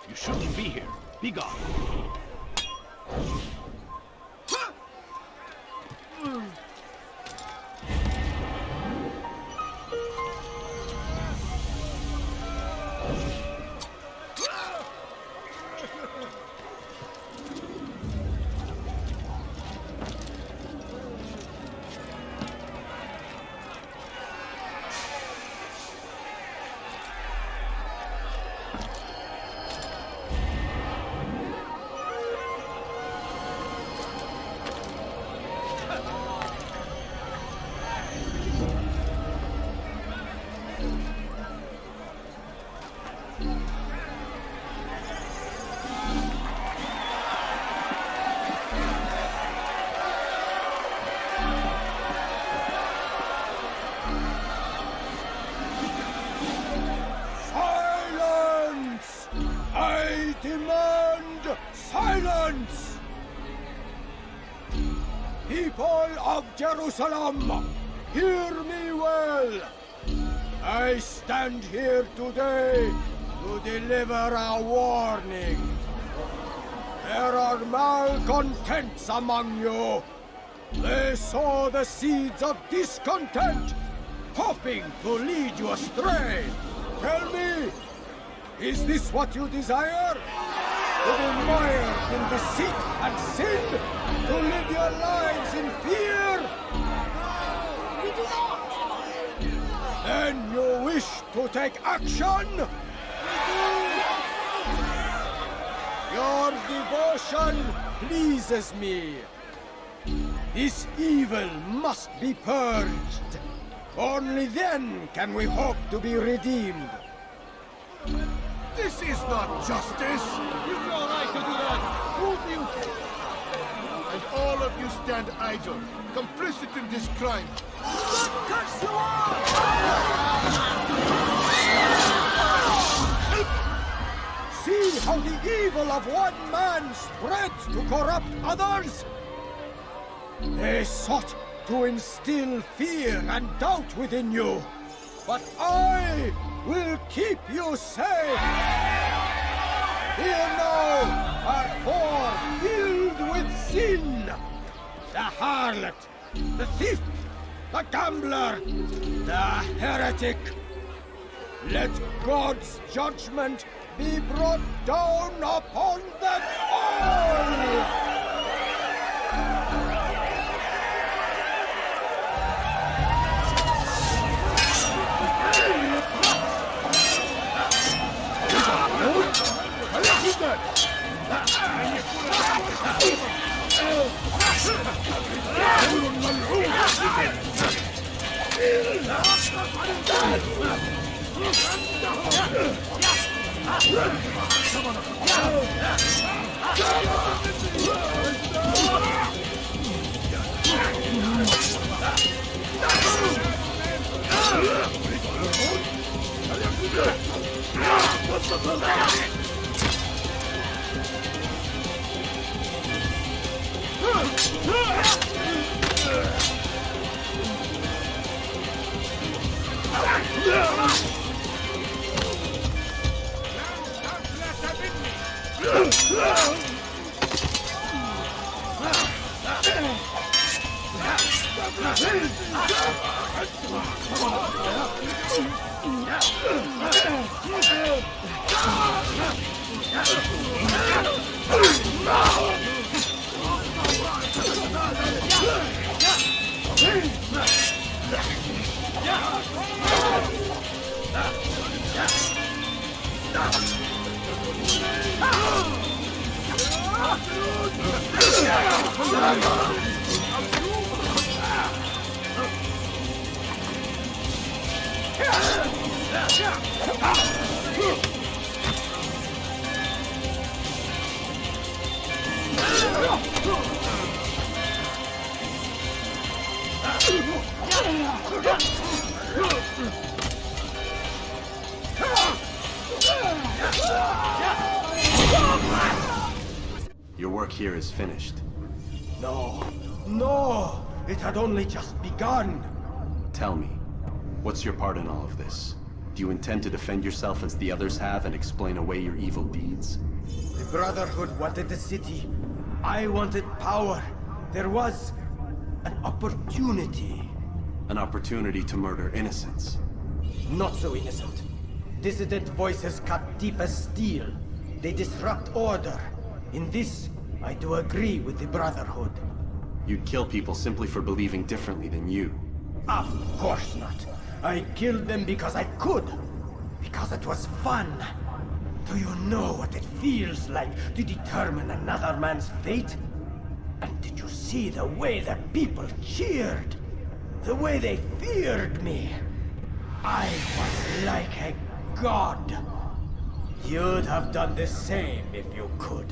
You shouldn't be here. Be gone. Silence! People of Jerusalem, hear me well. I stand here today to deliver a warning. There are malcontents among you. They sow the seeds of discontent, hoping to lead you astray. Tell me, is this what you desire? To be mired in deceit and sin? To live your lives in fear? We do not! Then you wish to take action? You Your devotion pleases me. This evil must be purged. Only then can we hope to be redeemed. This is not justice! You've no right to do that! Who do you think? And all of you stand idle, complicit in this crime. Curse you all! See how the evil of one man spreads to corrupt others? They sought to instill fear and doubt within you, but I will keep you safe. Here now are four filled with sin. The harlot, the thief, the gambler, the heretic. Let God's judgment be brought down upon them all! Your work here is finished. No, no! It had only just begun! Tell me, what's your part in all of this? Do you intend to defend yourself as the others have and explain away your evil deeds? The Brotherhood wanted the city. I wanted power. There was an opportunity. An opportunity to murder innocents. Not so innocent. Dissident voices cut deep as steel. They disrupt order. In this, I do agree with the Brotherhood. You'd kill people simply for believing differently than you. Of course not. I killed them because I could. Because it was fun. Do you know what it feels like to determine another man's fate? And did you see the way the people cheered? The way they feared me? I was like a god. You'd have done the same if you could.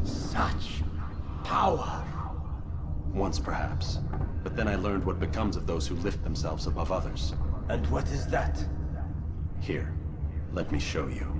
Such power. Once perhaps. But then I learned what becomes of those who lift themselves above others. And what is that? Here, let me show you.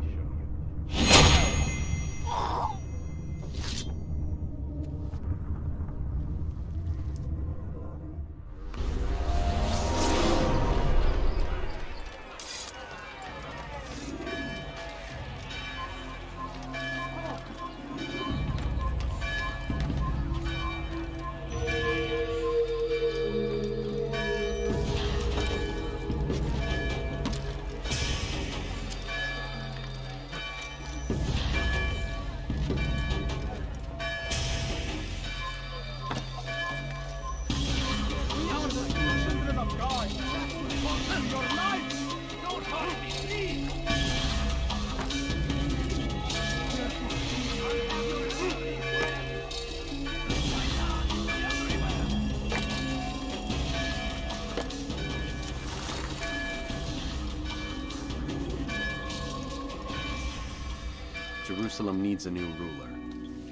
Jerusalem needs a new ruler.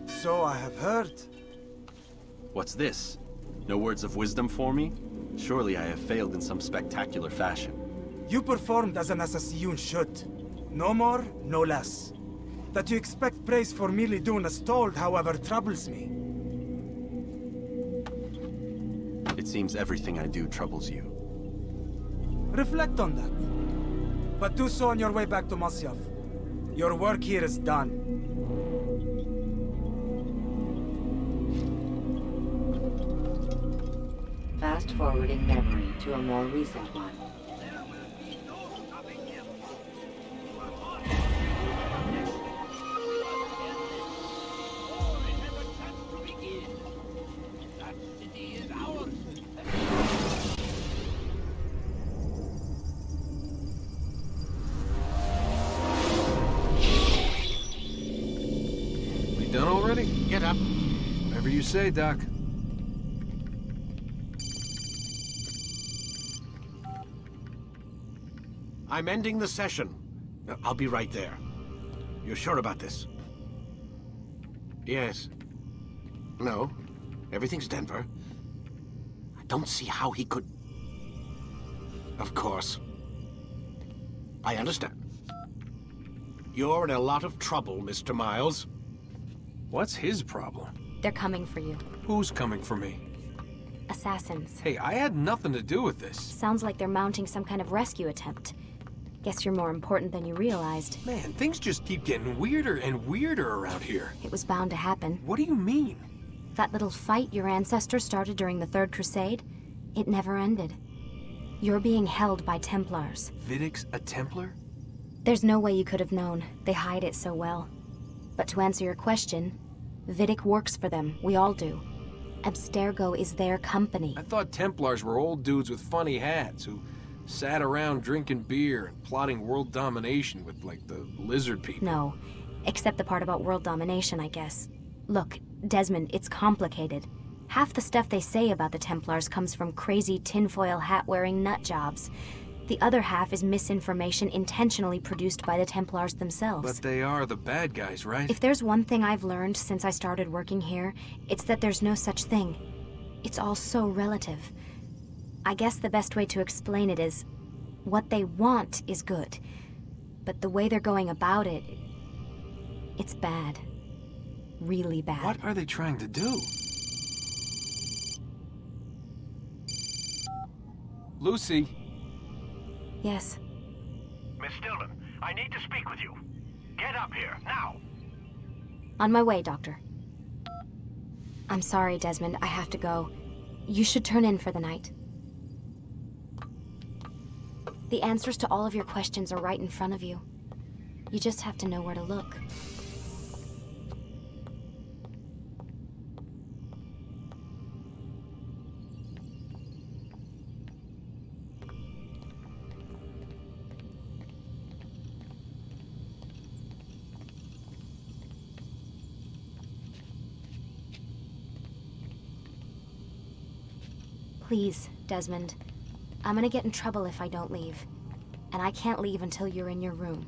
So I have heard. What's this? No words of wisdom for me? Surely I have failed in some spectacular fashion. You performed as an assassin should. No more, no less. That you expect praise for merely doing as told, however, troubles me. It seems everything I do troubles you. Reflect on that. But do so on your way back to Masyaf. Your work here is done. Fast-forwarding memory to a more recent one. We done already? Get up. Whatever you say, Doc. I'm ending the session. I'll be right there. You're sure about this? Yes. No. Everything's Denver. I don't see how he could... Of course. I understand. You're in a lot of trouble, Mr. Miles. What's his problem? They're coming for you. Who's coming for me? Assassins. Hey, I had nothing to do with this. Sounds like they're mounting some kind of rescue attempt. Guess you're more important than you realized. Man, things just keep getting weirder and weirder around here. It was bound to happen. What do you mean? That little fight your ancestors started during the Third Crusade, it never ended. You're being held by Templars. Vidic's a Templar? There's no way you could have known. They hide it so well. But to answer your question, Vidic works for them. We all do. Abstergo is their company. I thought Templars were old dudes with funny hats who sat around drinking beer and plotting world domination with, like, the lizard people. No, except the part about world domination, I guess. Look, Desmond, it's complicated. Half the stuff they say about the Templars comes from crazy tinfoil hat-wearing nutjobs. The other half is misinformation intentionally produced by the Templars themselves. But they are the bad guys, right? If there's one thing I've learned since I started working here, it's that there's no such thing. It's all so relative. I guess the best way to explain it is, what they want is good. But the way they're going about it, it's bad. Really bad. What are they trying to do? Lucy? Yes. Miss Stillman, I need to speak with you. Get up here, now! On my way, Doctor. I'm sorry, Desmond. I have to go. You should turn in for the night. The answers to all of your questions are right in front of you. You just have to know where to look. Please, Desmond. I'm gonna get in trouble if I don't leave. And I can't leave until you're in your room.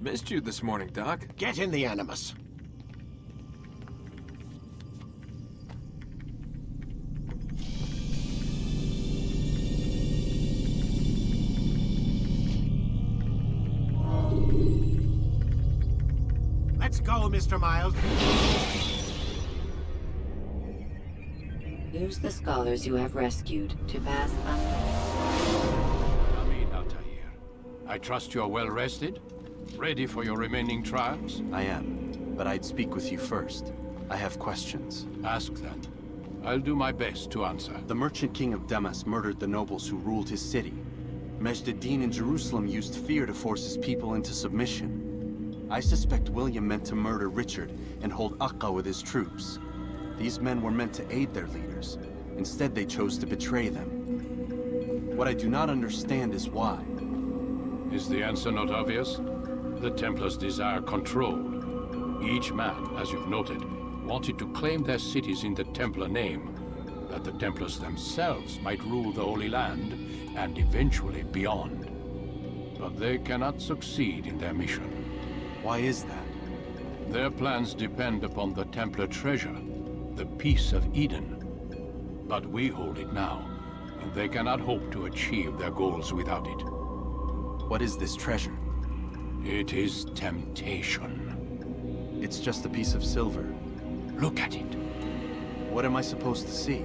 Missed you this morning, Doc. Get in the Animus. Let's go, Mr. Miles. Use the scholars you have rescued to pass Come in, Altair. I trust you're well rested? Ready for your remaining trials? I am, but I'd speak with you first. I have questions. Ask then. I'll do my best to answer. The merchant king of Damas murdered the nobles who ruled his city. Majd-ad-Din in Jerusalem used fear to force his people into submission. I suspect William meant to murder Richard and hold Akka with his troops. These men were meant to aid their leaders. Instead, they chose to betray them. What I do not understand is why. Is the answer not obvious? The Templars desire control. Each man, as you've noted, wanted to claim their cities in the Templar name, that the Templars themselves might rule the Holy Land, and eventually beyond. But they cannot succeed in their mission. Why is that? Their plans depend upon the Templar treasure, the Peace of Eden. But we hold it now, and they cannot hope to achieve their goals without it. What is this treasure? It is temptation. It's just a piece of silver. Look at it. What am I supposed to see?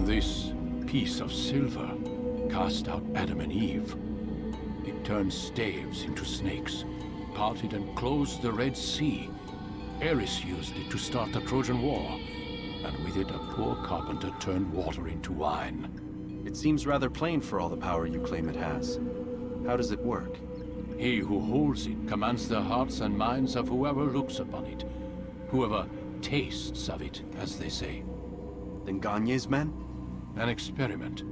This piece of silver cast out Adam and Eve. It turned staves into snakes, parted and closed the Red Sea. Ares used it to start the Trojan War, and with it a poor carpenter turned water into wine. It seems rather plain for all the power you claim it has. How does it work? He who holds it commands the hearts and minds of whoever looks upon it. Whoever tastes of it, as they say. Then Gagne's men? An experiment.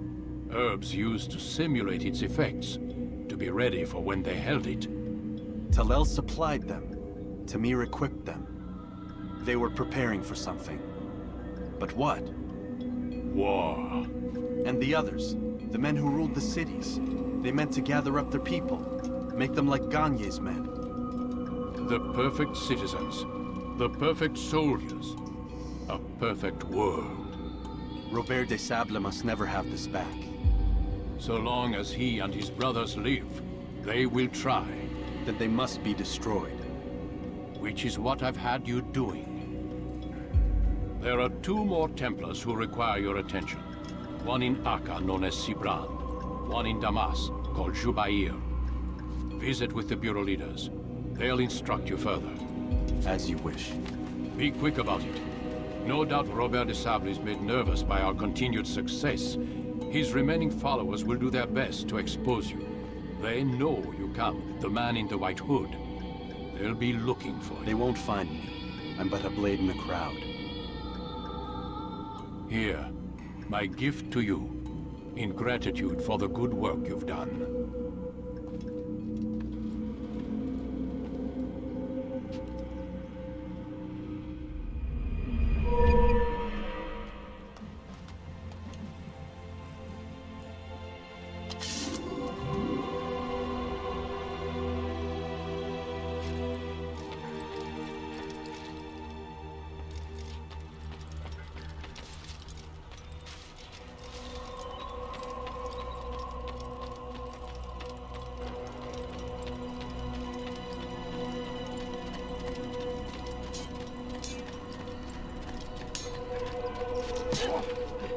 Herbs used to simulate its effects, to be ready for when they held it. Talel supplied them. Tamir equipped them. They were preparing for something. But what? War. And the others, the men who ruled the cities, they meant to gather up their people, make them like Gagne's men. The perfect citizens, the perfect soldiers, a perfect world. Robert de Sable must never have this back. So long as he and his brothers live, they will try. Then they must be destroyed. Which is what I've had you doing. There are 2 more Templars who require your attention. One in Akka, known as Sibran. One in Damas, called Jubair. Visit with the Bureau leaders. They'll instruct you further. As you wish. Be quick about it. No doubt Robert de Sable is made nervous by our continued success. His remaining followers will do their best to expose you. They know you come, the man in the white hood. They'll be looking for you. They won't find me. I'm but a blade in the crowd. Here, my gift to you, in gratitude for the good work you've done.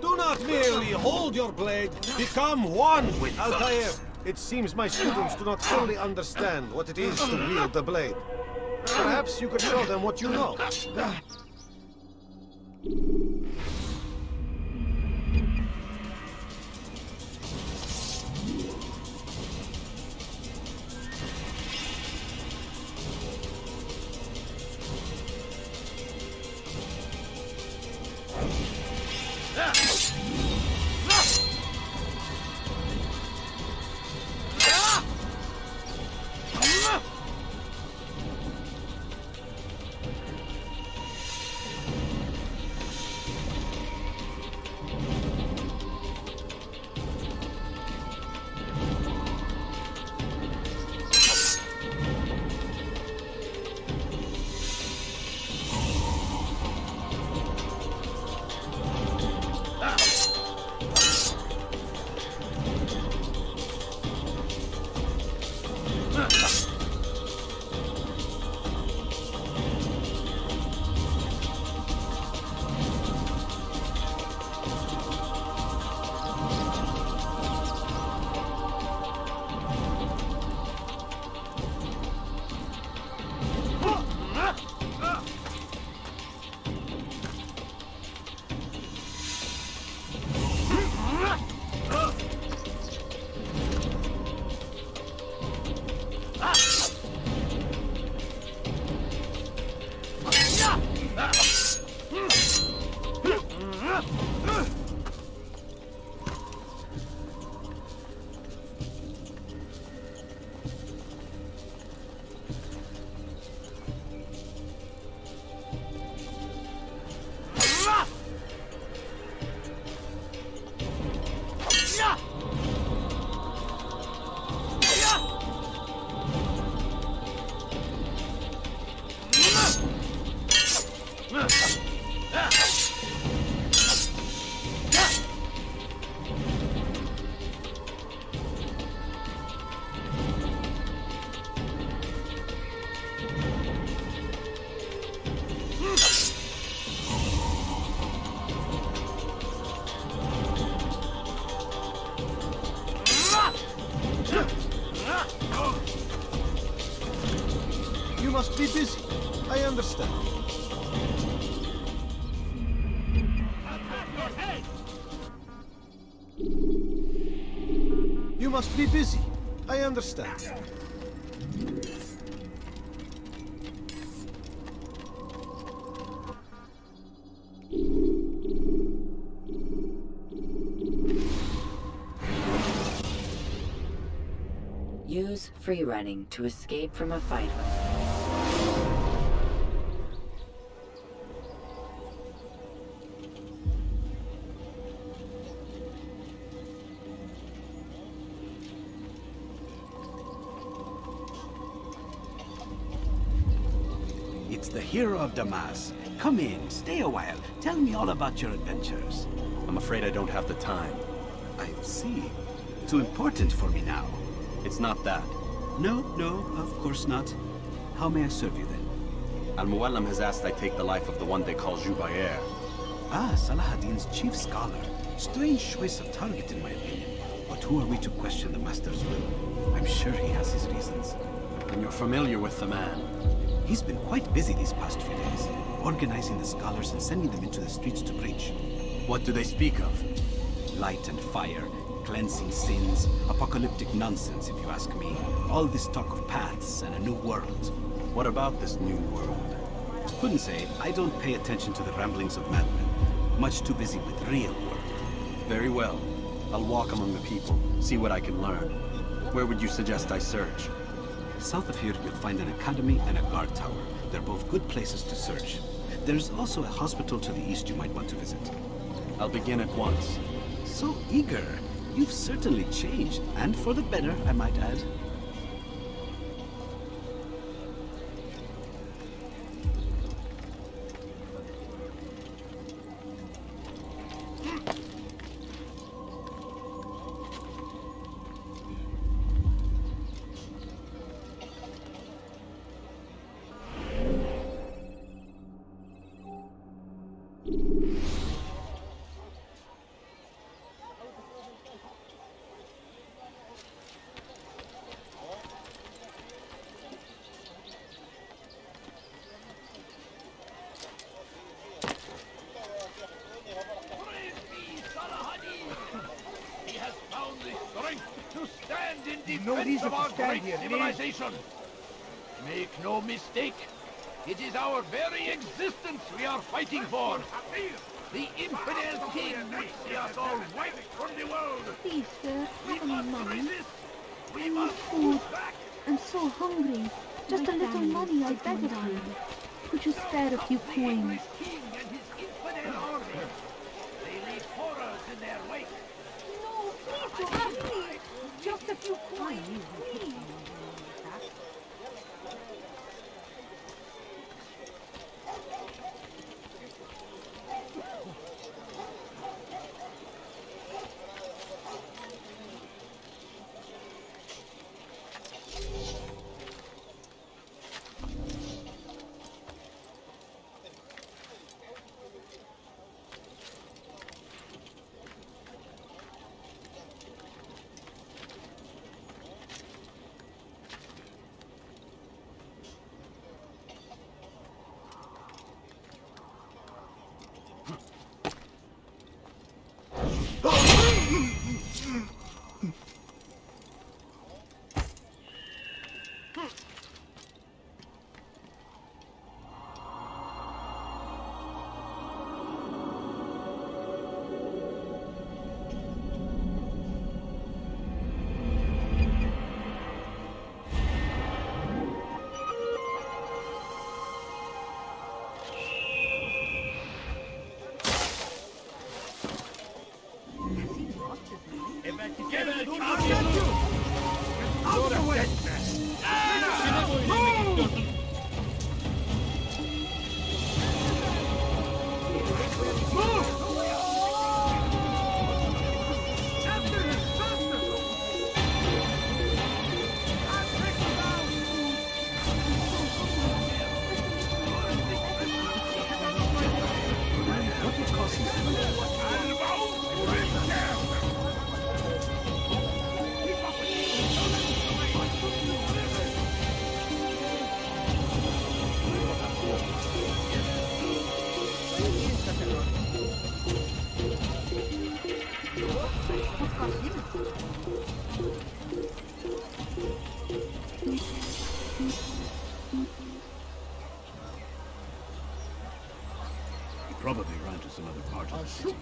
Do not merely hold your blade, become one with Altair. It seems my students do not fully understand what it is to wield the blade. Perhaps you could show them what you know. You must be busy. I understand. You must be busy. I understand. Use free running to escape from a fight. It's the hero of Damas. Come in, stay a while. Tell me all about your adventures. I'm afraid I don't have the time. I see. Too important for me now. It's not that. No, of course not. How may I serve you then? Al-Muallim has asked I take the life of the one they call Jubair. Ah, Salahadin's chief scholar. Strange choice of target in my opinion. But who are we to question the Master's will? I'm sure he has his reasons. And you're familiar with the man? He's been quite busy these past few days, organizing the scholars and sending them into the streets to preach. What do they speak of? Light and fire, cleansing sins, apocalyptic nonsense if you ask me. All this talk of paths and a new world. What about this new world? Couldn't say. I don't pay attention to the ramblings of madmen. Much too busy with real world. Very well. I'll walk among the people, see what I can learn. Where would you suggest I search? South of here, you'll find an academy and a guard tower. They're both good places to search. There's also a hospital to the east you might want to visit. I'll begin at once. So eager. You've certainly changed, and for the better, I might add. no defense reason of to our stand great here, it is. civilization. Make no mistake, it is our very existence we are fighting for. The infidel king would see us all wiped from the world. Please, sir, We have any must money? resist. We I need must food. push back. I'm so hungry. Just a little money, I beg of you. Could you spare a few coins? King and his infidel army. They leave horrors in their wake. No, please don't have me. Just a few coins, please. He probably ran to some other part of the city.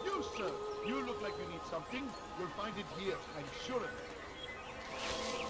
You, sir, you look like you need something. You'll find it here, I'm sure of it.